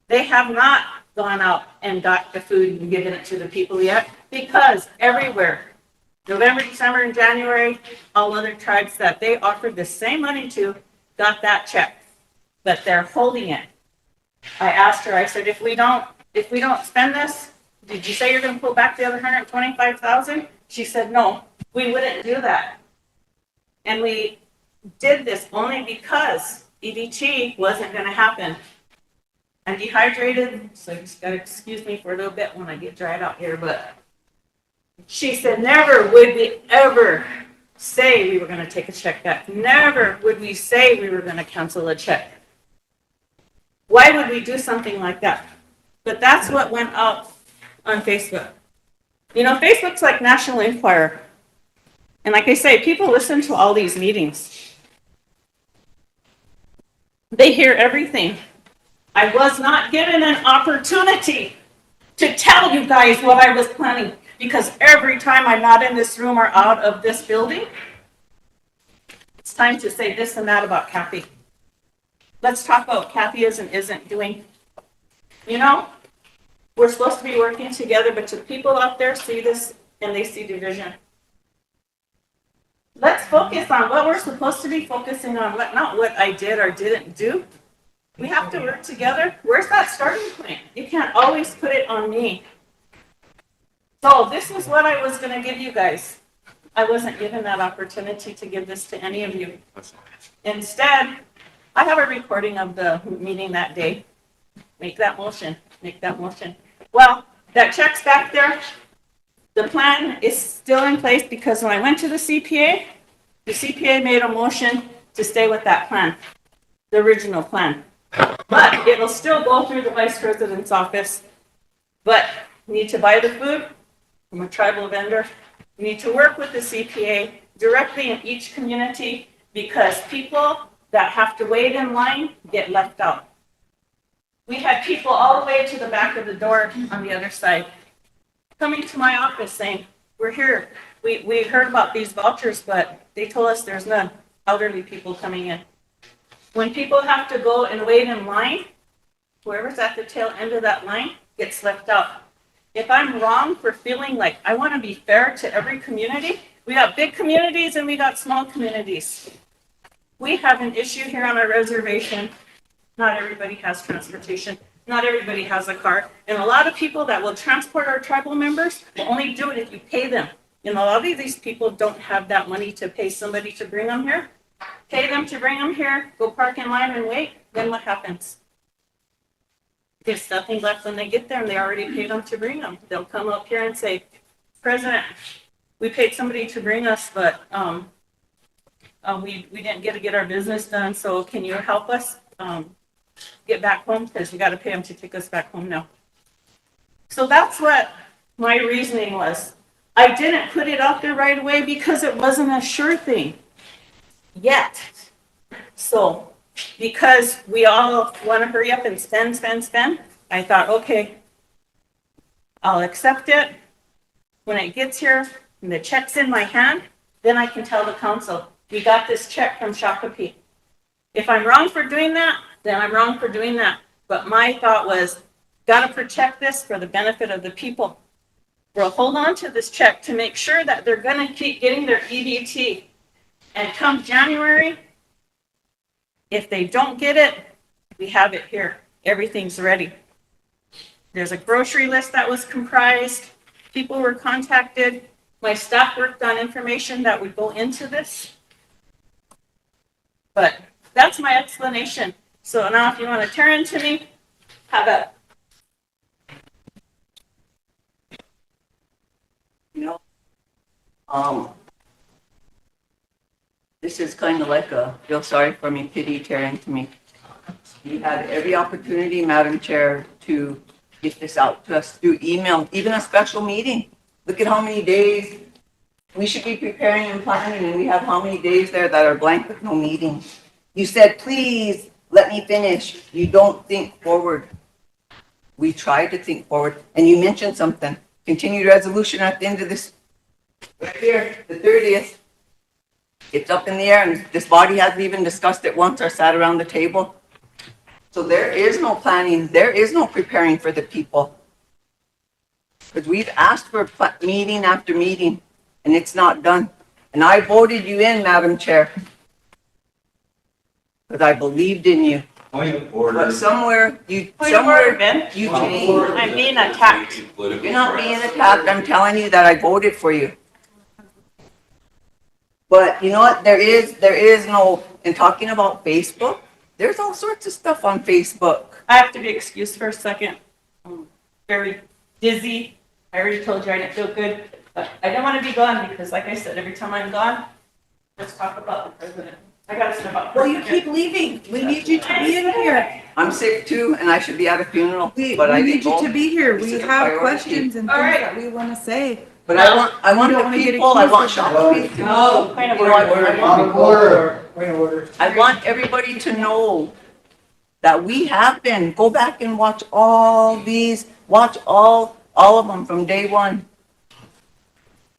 They have not gone out and got the food and given it to the people yet because everywhere, November, December, and January, all other tribes that they offered the same money to got that check, but they're holding it. I asked her, I said, if we don't spend this, did you say you're going to pull back the other 125,000? She said, no, we wouldn't do that. And we did this only because EDT wasn't gonna happen. I'm dehydrated, so you just gotta excuse me for a little bit when I get dried out here, but she said, never would we ever say we were gonna take a check back. Never would we say we were gonna cancel a check. Why would we do something like that? But that's what went out on Facebook. You know, Facebook's like National Enquirer. And like I say, people listen to all these meetings. They hear everything. I was not given an opportunity to tell you guys what I was planning, because every time I'm not in this room or out of this building, it's time to say this and that about Kathy. Let's talk about what Kathy is and isn't doing. You know, we're supposed to be working together, but the people out there see this and they see division. Let's focus on what we're supposed to be focusing on, not what I did or didn't do. We have to work together. Where's that starting point? You can't always put it on me. So this is what I was going to give you guys. I wasn't given that opportunity to give this to any of you. Instead, I have a recording of the meeting that day. Make that motion. Make that motion. Well, that check's back there. The plan is still in place because when I went to the CPA made a motion to stay with that plan, the original plan. But it'll still go through the vice president's office. But you need to buy the food from a tribal vendor. You need to work with the CPA directly in each community, because people that have to wait in line get left out. We had people all the way to the back of the door on the other side coming to my office saying, we're here. We heard about these vouchers, but they told us there's none. Elderly people coming in. When people have to go and wait in line, whoever's at the tail end of that line gets left out. If I'm wrong for feeling like I want to be fair to every community, we got big communities and we got small communities. We have an issue here on our reservation. Not everybody has transportation. Not everybody has a car. And a lot of people that will transport our tribal members will only do it if you pay them. And a lot of these people don't have that money to pay somebody to bring them here. Pay them to bring them here, go park in line and wait, then what happens? There's nothing left when they get there and they already paid them to bring them. They'll come up here and say, President, we paid somebody to bring us, but we didn't get to get our business done, so can you help us get back home? Because we got to pay them to take us back home now. So that's what my reasoning was. I didn't put it out there right away because it wasn't a sure thing yet. So because we all want to hurry up and spend, I thought, okay, I'll accept it. When it gets here and the check's in my hand, then I can tell the council, we got this check from Shakopee. If I'm wrong for doing that, then I'm wrong for doing that. But my thought was, got to protect this for the benefit of the people. We'll hold on to this check to make sure that they're going to keep getting their EDT. And come January, if they don't get it, we have it here. Everything's ready. There's a grocery list that was comprised. People were contacted. My staff worked on information that would go into this. But that's my explanation. So now if you want to tear into me, have at it. You know, this is kind of like a feel sorry for me, pity tearing to me. You had every opportunity, Madam Chair, to get this out to us through email, even a special meeting. Look at how many days we should be preparing and planning, and we have how many days there that are blank with no meeting. You said, please let me finish. You don't think forward. We tried to think forward, and you mentioned something. Continued resolution at the end of this, right here, the 30th. It's up in the air, and this body hasn't even discussed it once or sat around the table. So there is no planning. There is no preparing for the people. Because we've asked for meeting after meeting, and it's not done. And I voted you in, Madam Chair, because I believed in you. But somewhere you changed. I'm being attacked. You're not being attacked. I'm telling you that I voted for you. But you know what? There is no, in talking about Facebook, there's all sorts of stuff on Facebook. I have to be excused for a second. I'm very dizzy. I already told you I didn't feel good, but I don't want to be gone because like I said, every time I'm gone, let's talk about the president. I gotta step up. Well, you keep leaving. We need you to be in here. I'm sick too, and I should be at a funeral, We but I need didn't you go. to be here. This We is a have priority. questions and All things right. that we want to say. But I want You don't the wanna get people, I want accused Shakopee to know. Point of You know, I order. want- I want everybody to know that we have been, go back and watch all these, watch all of them from day one.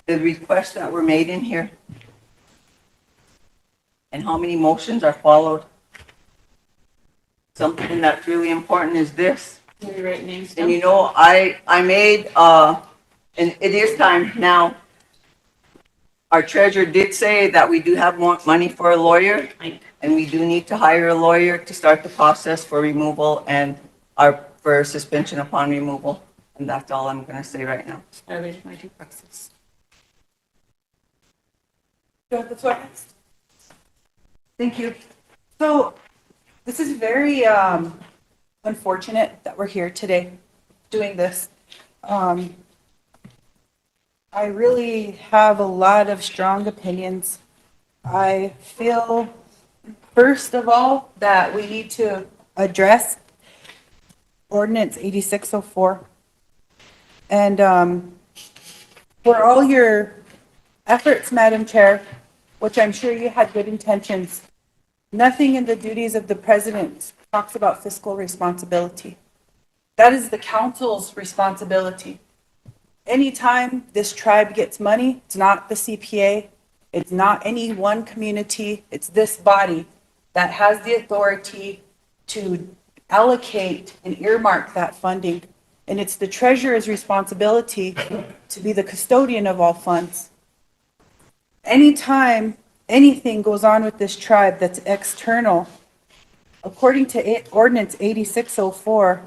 The requests that were made in here. And how many motions are followed. Something that's really important is this. Can you write names And down? you know, I made, and it is time now. Our treasurer did say that we do have more money for a lawyer, and we do need to hire a lawyer to start the process for removal and for suspension upon removal. And that's all I'm gonna say right now. I read my due process. Thank you. So this is very unfortunate that we're here today doing this. I really have a lot of strong opinions. I feel, first of all, that we need to address Ordinance 8604. And for all your efforts, Madam Chair, which I'm sure you had good intentions, nothing in the duties of the president talks about fiscal responsibility. That is the council's responsibility. Anytime this tribe gets money, it's not the CPA, it's not any one community, it's this body that has the authority to allocate and earmark that funding. And it's the treasurer's responsibility to be the custodian of all funds. Anytime anything goes on with this tribe that's external, according to Ordinance 8604,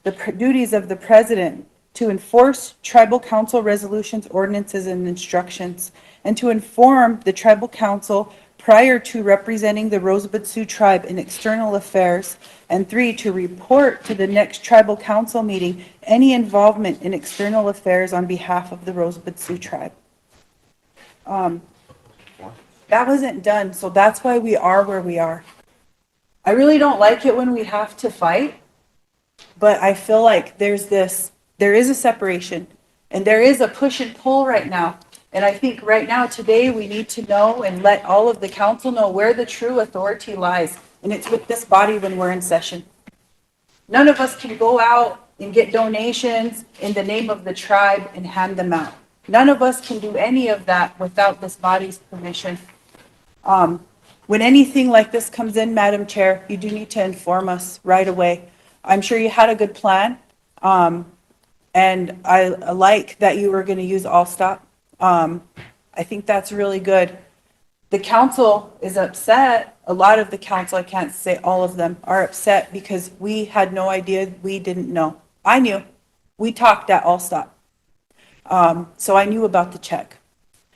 the duties of the president to enforce tribal council resolutions, ordinances, and instructions, and to inform the tribal council prior to representing the Rosebud Sioux tribe in external affairs, and 3, to report to the next tribal council meeting any involvement in external affairs on behalf of the Rosebud Sioux tribe. That wasn't done, so that's why we are where we are. I really don't like it when we have to fight, but I feel like there is a separation, and there is a push and pull right now. And I think right now, today, we need to know and let all of the council know where the true authority lies, and it's with this body when we're in session. None of us can go out and get donations in the name of the tribe and hand them out. None of us can do any of that without this body's permission. When anything like this comes in, Madam Chair, you do need to inform us right away. I'm sure you had a good plan, and I like that you were going to use Allstop. I think that's really good. The council is upset. A lot of the council, I can't say all of them, are upset because we had no idea. We didn't know. I knew. We talked at Allstop. So I knew about the check.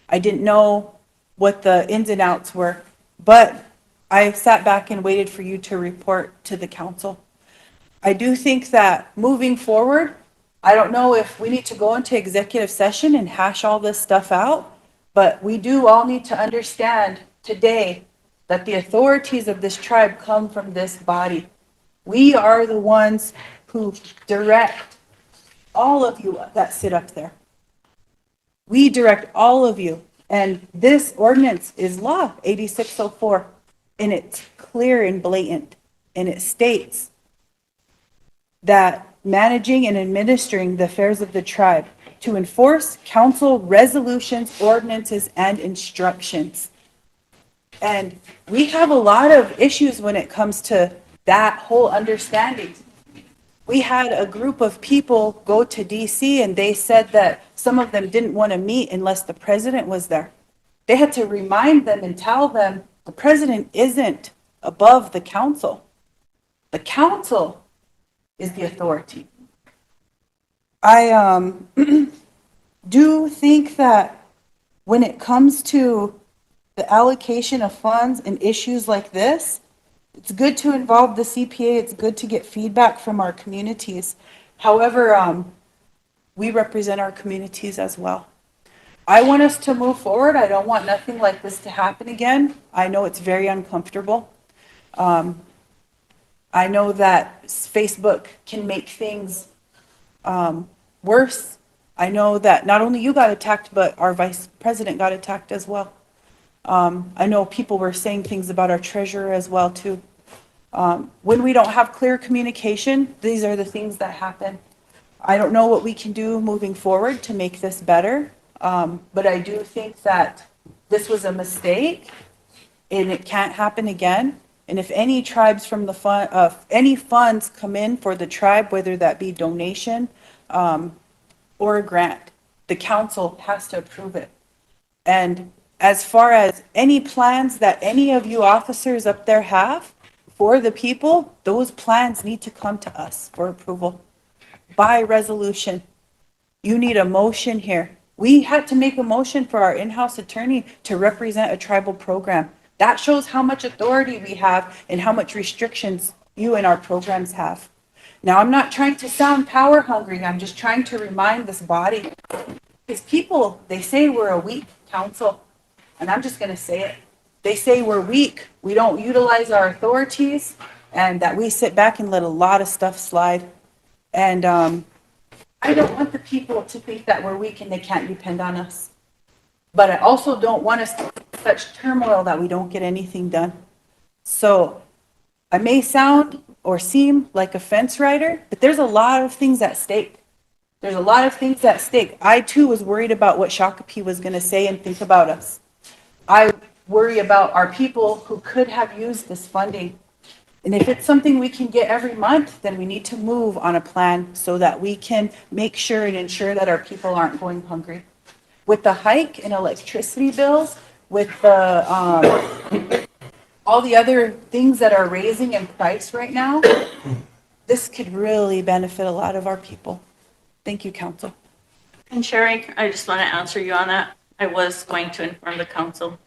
I didn't know what the ins and outs were, but I sat back and waited for you to report to the council. I do think that moving forward, I don't know if we need to go into executive session and hash all this stuff out, but we do all need to understand today that the authorities of this tribe come from this body. We are the ones who direct all of you that sit up there. We direct all of you. And this ordinance is law 8604, and it's clear and blatant. And it states that managing and administering the affairs of the tribe to enforce council resolutions, ordinances, and instructions. And we have a lot of issues when it comes to that whole understanding. We had a group of people go to DC, and they said that some of them didn't want to meet unless the president was there. They had to remind them and tell them the president isn't above the council. The council is the authority. I do think that when it comes to the allocation of funds and issues like this, it's good to involve the CPA. It's good to get feedback from our communities. However, we represent our communities as well. I want us to move forward. I don't want nothing like this to happen again. I know it's very uncomfortable. I know that Facebook can make things worse. I know that not only you got attacked, but our vice president got attacked as well. I know people were saying things about our treasurer as well too. When we don't have clear communication, these are the things that happen. I don't know what we can do moving forward to make this better, but I do think that this was a mistake and it can't happen again. And if any tribes from the fund, any funds come in for the tribe, whether that be donation or a grant, the council has to approve it. And as far as any plans that any of you officers up there have for the people, those plans need to come to us for approval by resolution. You need a motion here. We had to make a motion for our in-house attorney to represent a tribal program. That shows how much authority we have and how much restrictions you and our programs have. Now, I'm not trying to sound power hungry. I'm just trying to remind this body. Because people, they say we're a weak council. And I'm just going to say it. They say we're weak. We don't utilize our authorities and that we sit back and let a lot of stuff slide. And I don't want the people to think that we're weak and they can't depend on us. But I also don't want us to be such turmoil that we don't get anything done. So I may sound or seem like a fence rider, but there's a lot of things at stake. There's a lot of things at stake. I too was worried about what Shakopee was going to say and think about us. I worry about our people who could have used this funding. And if it's something we can get every month, then we need to move on a plan so that we can make sure and ensure that our people aren't going hungry. With the hike in electricity bills, with the all the other things that are raising in price right now, this could really benefit a lot of our people. Thank you, Council. And Sherry, I just want to answer you on that. I was going to inform the council.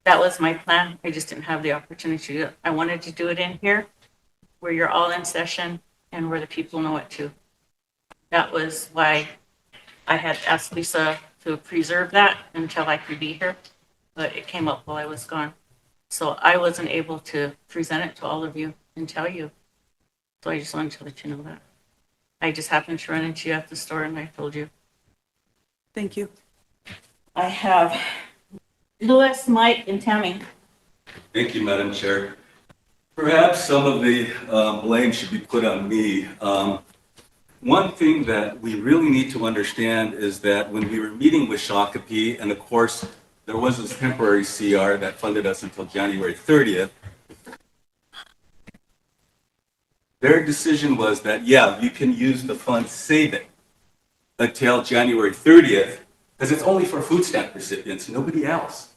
That was my plan. I just didn't have the opportunity to do it. I wanted to do it in here where you're all in session and where the people know it too. That was why I had asked Lisa to preserve that until I could be here, but it came up while I was gone. So I wasn't able to present it to all of you and tell you. So I just wanted to let you know that. I just happened to run into you at the store and I told you. Thank you. I have Louis, Mike, and Tammy. Thank you, Madam Chair. Perhaps some of the blame should be put on me. One thing that we really need to understand is that when we were meeting with Shakopee, and of course, there was this temporary CR that funded us until January 30th, their decision was that, yeah, you can use the fund, save it until January 30th, because it's only for food stamp recipients, nobody else.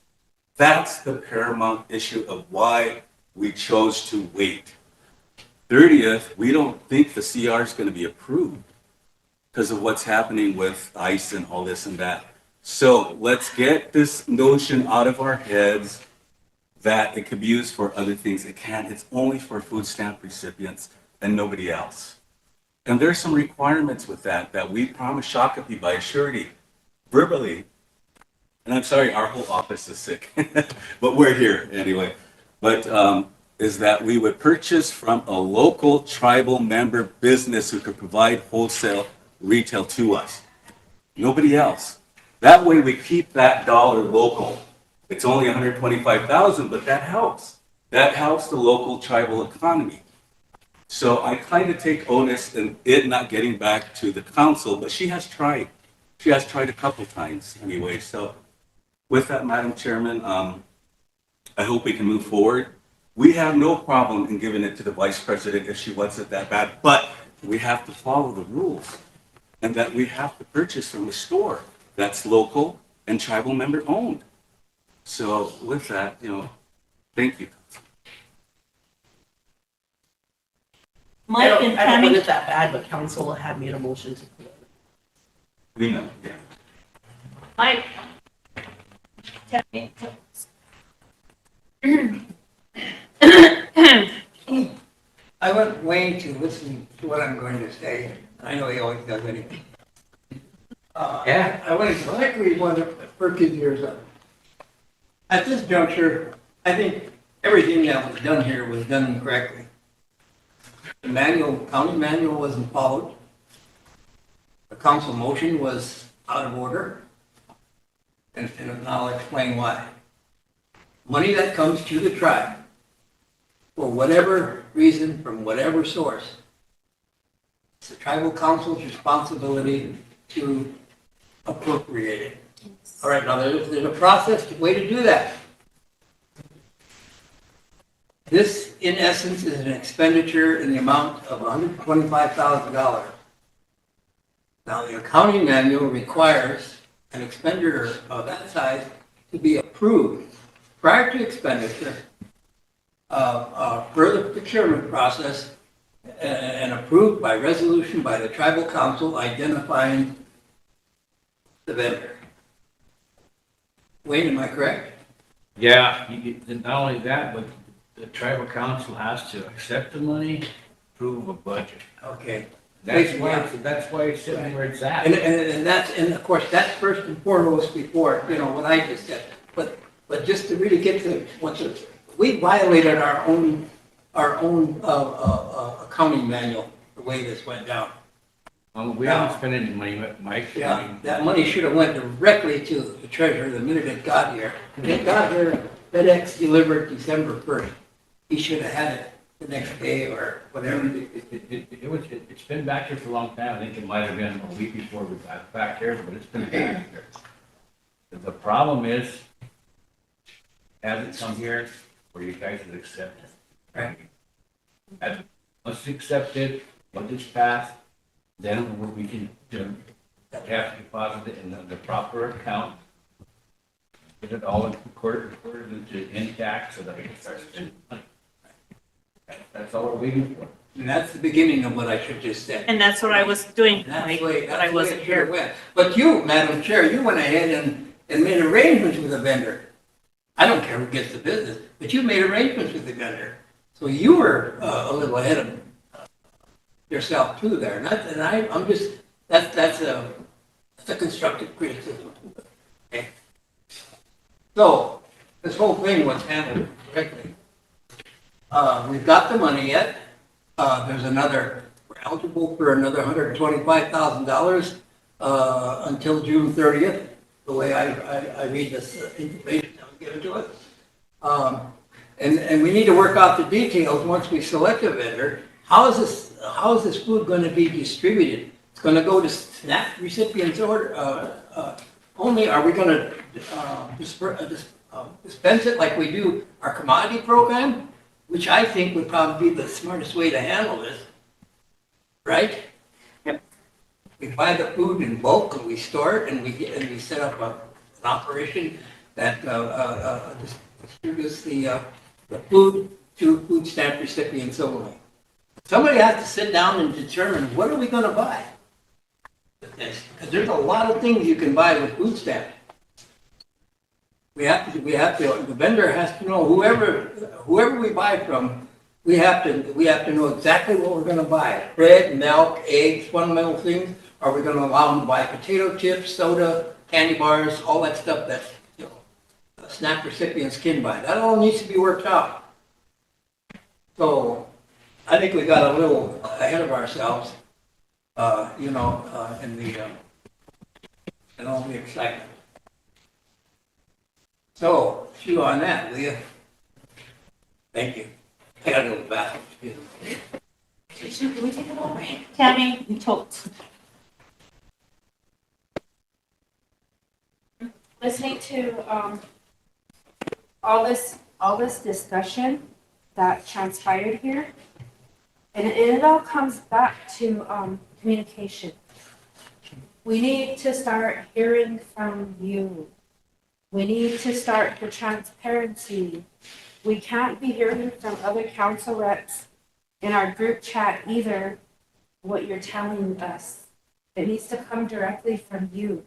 That's the paramount issue of why we chose to wait. 30th, we don't think the CR is going to be approved because of what's happening with ICE and all this and that. So let's get this notion out of our heads that it could be used for other things. It can't. It's only for food stamp recipients and nobody else. And there's some requirements with that we promised Shakopee by surety, verbally. And I'm sorry, our whole office is sick, but we're here anyway. But is that we would purchase from a local tribal member business who could provide wholesale retail to us. Nobody else. That way we keep that dollar local. It's only $125,000, but that helps. That helps the local tribal economy. So I kind of take onus in it not getting back to the council, but she has tried. She has tried a couple times anyway. So with that, Madam Chairman, I hope we can move forward. We have no problem in giving it to the Vice President if she wants it that bad, but we have to follow the rules and that we have to purchase from a store that's local and tribal member owned. So with that, thank you. Mike and I don't Tammy. think it's that bad, but council had made a motion to. We know, yeah. Mike. Tammy? I want Wayne to listen to what I'm going to say. I know he always does anything. I want to exactly want to perk his ears up. At this juncture, I think everything that was done here was done correctly. The manual, county manual wasn't followed. The council motion was out of order. And I'll explain why. Money that comes to the tribe, for whatever reason, from whatever source, it's the tribal council's responsibility to appropriate it. All right, now there's a process, way to do that. This, in essence, is an expenditure in the amount of $125,000. Now, the accounting manual requires an expenditure of that size to be approved prior to expenditure, per the procurement process, and approved by resolution by the tribal council identifying the vendor. Wayne, am I correct? Yeah, not only that, but the tribal council has to accept the money, approve a budget. Okay. That's why it's sitting where it's at. And of course, that's first and foremost before, what I just said. But just to really get to we violated our own accounting manual, the way this went down. We haven't spent any money, Mike. Yeah, that money should have went directly to the treasurer the minute it got here. It got here, FedEx delivered December 1st. He should have had it the next day or whatever. It's been back here for a long time. I think it might have been a week before we got back here, but it's been back here. The problem is, hasn't come here where you guys have accepted. Right. Once it's accepted, once it's passed, then we can have to deposit it in the proper account. Get it all recorded in tax so that we can start spending money. That's all we're waiting for. And that's the beginning of what I should just say. And that's what I was doing, That's Mike, the way, but that's I the way wasn't it should have here. went. But you, Madam Chair, you went ahead and made arrangements with the vendor. I don't care who gets the business, but you made arrangements with the vendor. So you were a little ahead of yourself too there. That's a constructive criticism. Okay. So this whole thing was handled correctly. We've got the money yet. We're eligible for another $125,000 until June 30th, the way I read this information that was given to us. And we need to work out the details once we select a vendor. How is this food going to be distributed? It's going to go to SNAP recipients only? Are we going to dispense it like we do our commodity program? Which I think would probably be the smartest way to handle this, right? Yep. We buy the food in bulk and we store it and we set up an operation that distributes the food to food stamp recipients only. Somebody has to sit down and determine what are we going to buy. Because there's a lot of things you can buy with food stamps. We have to, the vendor has to know whoever we buy from, we have to know exactly what we're going to buy. Bread, milk, eggs, fundamental things. Are we going to allow them to buy potato chips, soda, candy bars, all that stuff that SNAP recipients can buy? That all needs to be worked out. So I think we got a little ahead of ourselves, in all the excitement. So, chew on that, will you? Thank you. I gotta go to the bathroom. Excuse me. Can we take it over? Tammy, you told. Listening to all this discussion that transpired here, and it all comes back to communication. We need to start hearing from you. We need to start the transparency. We can't be hearing from other council reps in our group chat either what you're telling us. It needs to come directly from you.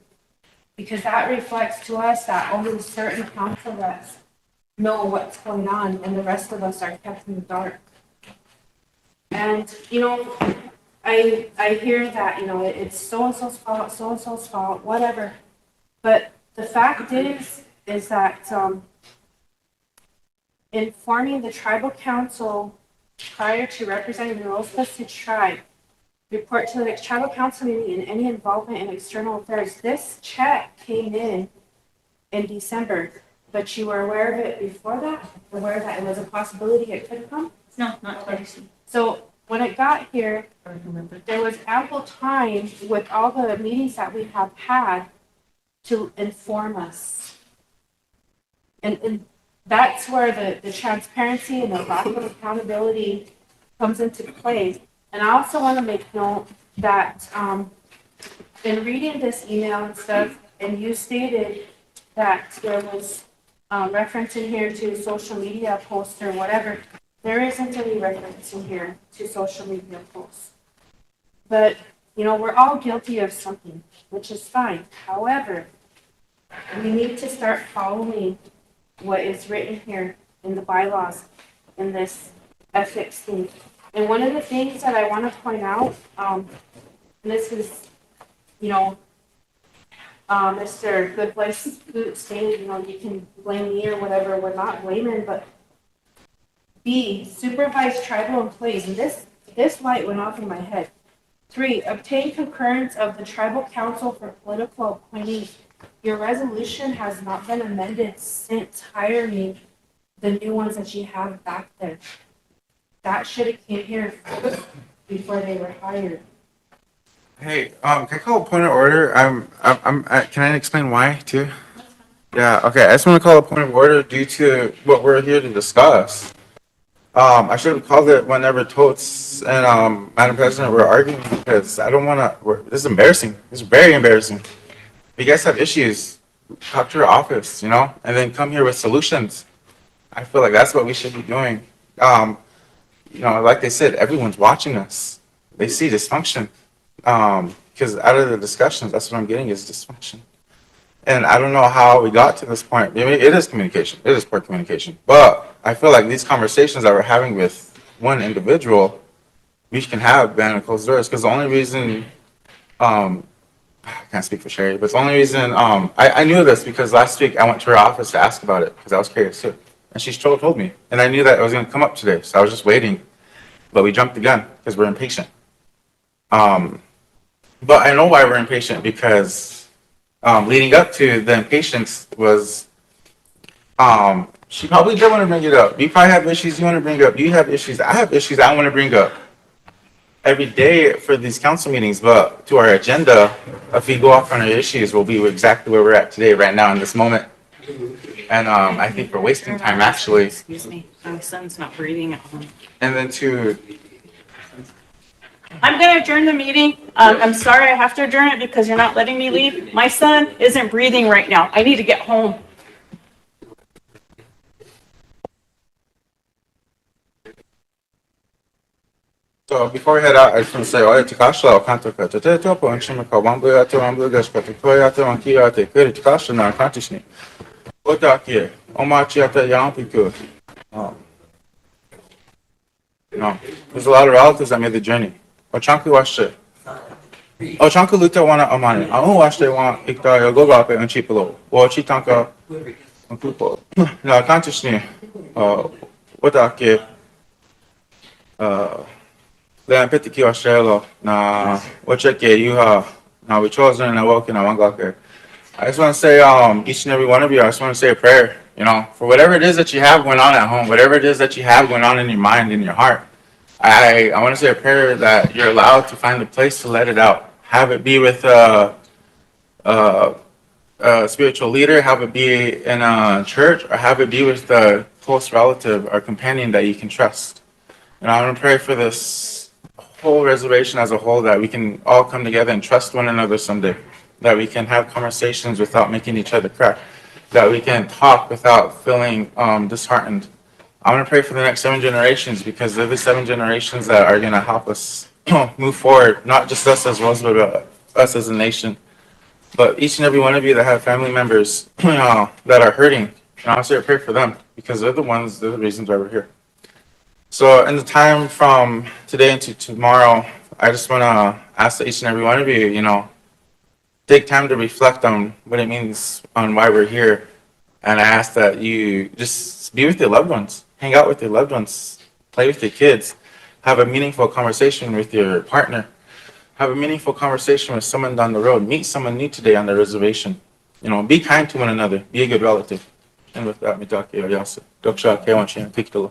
Because that reflects to us that only certain council reps know what's going on and the rest of us are kept in the dark. And, you know, I hear that, you know, it's so-and-so's fault, whatever. But the fact is that, informing the tribal council prior to representing the Rosebud Sioux tribe, report to the next tribal council meeting and any involvement in external affairs. This check came in December, but you were aware of it before that? Aware that it was a possibility it could come? No, not twice. So when it got here, there was ample time with all the meetings that we have had to inform us. And that's where the transparency and the lack of accountability comes into play. And I also want to make note that in reading this email and stuff, and you stated that there was reference in here to social media posts or whatever. There isn't any reference in here to social media posts. But, you know, we're all guilty of something, which is fine. However, we need to start following what is written here in the bylaws in this ethics thing. And one of the things that I want to point out, and this is, you know, Mr. Good Place stated, you know, you can blame me or whatever. We're not blaming, but B, supervise tribal employees. And this light went off in my head. 3, obtain concurrence of the tribal council for political appointees. Your resolution has not been amended since hiring the new ones that you have back there. That should have came here before they were hired. Hey, can I call a point of order? Can I explain why too? Yeah, okay, I just want to call a point of order due to what we're here to discuss. I should have called it whenever Totes and, Madam President were arguing because I don't want to, this is embarrassing. This is very embarrassing. If you guys have issues, talk to your office, you know, and then come here with solutions. I feel like that's what we should be doing. You know, like they said, everyone's watching us. They see dysfunction. Because out of the discussions, that's what I'm getting is dysfunction. And I don't know how we got to this point. Maybe it is communication. It is poor communication. But I feel like these conversations that we're having with one individual, we can have behind closed doors. Because the only reason, I can't speak for Sherry, but the only reason, I knew this because last week I went to her office to ask about it because I was curious too. And she told me. And I knew that it was going to come up today. So I was just waiting. But we jumped the gun because we're impatient. But I know why we're impatient because leading up to the impatience was she probably did want to bring it up. You probably have issues you want to bring up. You have issues. I have issues I want to bring up every day for these council meetings. But to our agenda, if we go off on our issues, we'll be exactly where we're at today, right now, in this moment. And I think we're wasting time, actually. Excuse me, my son's not breathing at home. And then I'm going to adjourn the meeting. I'm sorry I have to adjourn it because you're not letting me leave. My son isn't breathing right now. I need to get home. So before we head out, I just want to say, oye, tikashla, okanto ka te topo, and shimaka, wambu ate, wambu gashka, te koe ate, wanki ate, kuri tikashla na kantishni. Otaki, omachi ate, yampiku. No, there's a lot of relatives that made the journey. Ochanku washe. Ochanku luta wana amani. Aun washe wan ikta yogogape unchipolo. Wachitanka unkupo. Na kantishni, otaki, Leon Pitiki Australia, na wacheke yuha, na we chosen and woken na wangake. I just want to say, each and every one of you, I just want to say a prayer, you know, for whatever it is that you have going on at home, whatever it is that you have going on in your mind, in your heart. I want to say a prayer that you're allowed to find a place to let it out. Have it be with a spiritual leader, have it be in a church, or have it be with a close relative or companion that you can trust. And I want to pray for this whole reservation as a whole, that we can all come together and trust one another someday, that we can have conversations without making each other cry, that we can talk without feeling disheartened. I want to pray for the next 7 generations, because they're the 7 generations that are going to help us move forward, not just us as Rosebud, but us as a nation. But each and every one of you that have family members, that are hurting, honestly, I pray for them because they're the reasons why we're here. So in the time from today into tomorrow, I just want to ask that each and every one of you, take time to reflect on what it means on why we're here. And I ask that you just be with your loved ones, hang out with your loved ones, play with your kids, have a meaningful conversation with your partner, have a meaningful conversation with someone down the road, meet someone new today on the reservation. Be kind to one another, be a good relative. And with that, me talk to you. Yes, Dr. Shah, I want you to take it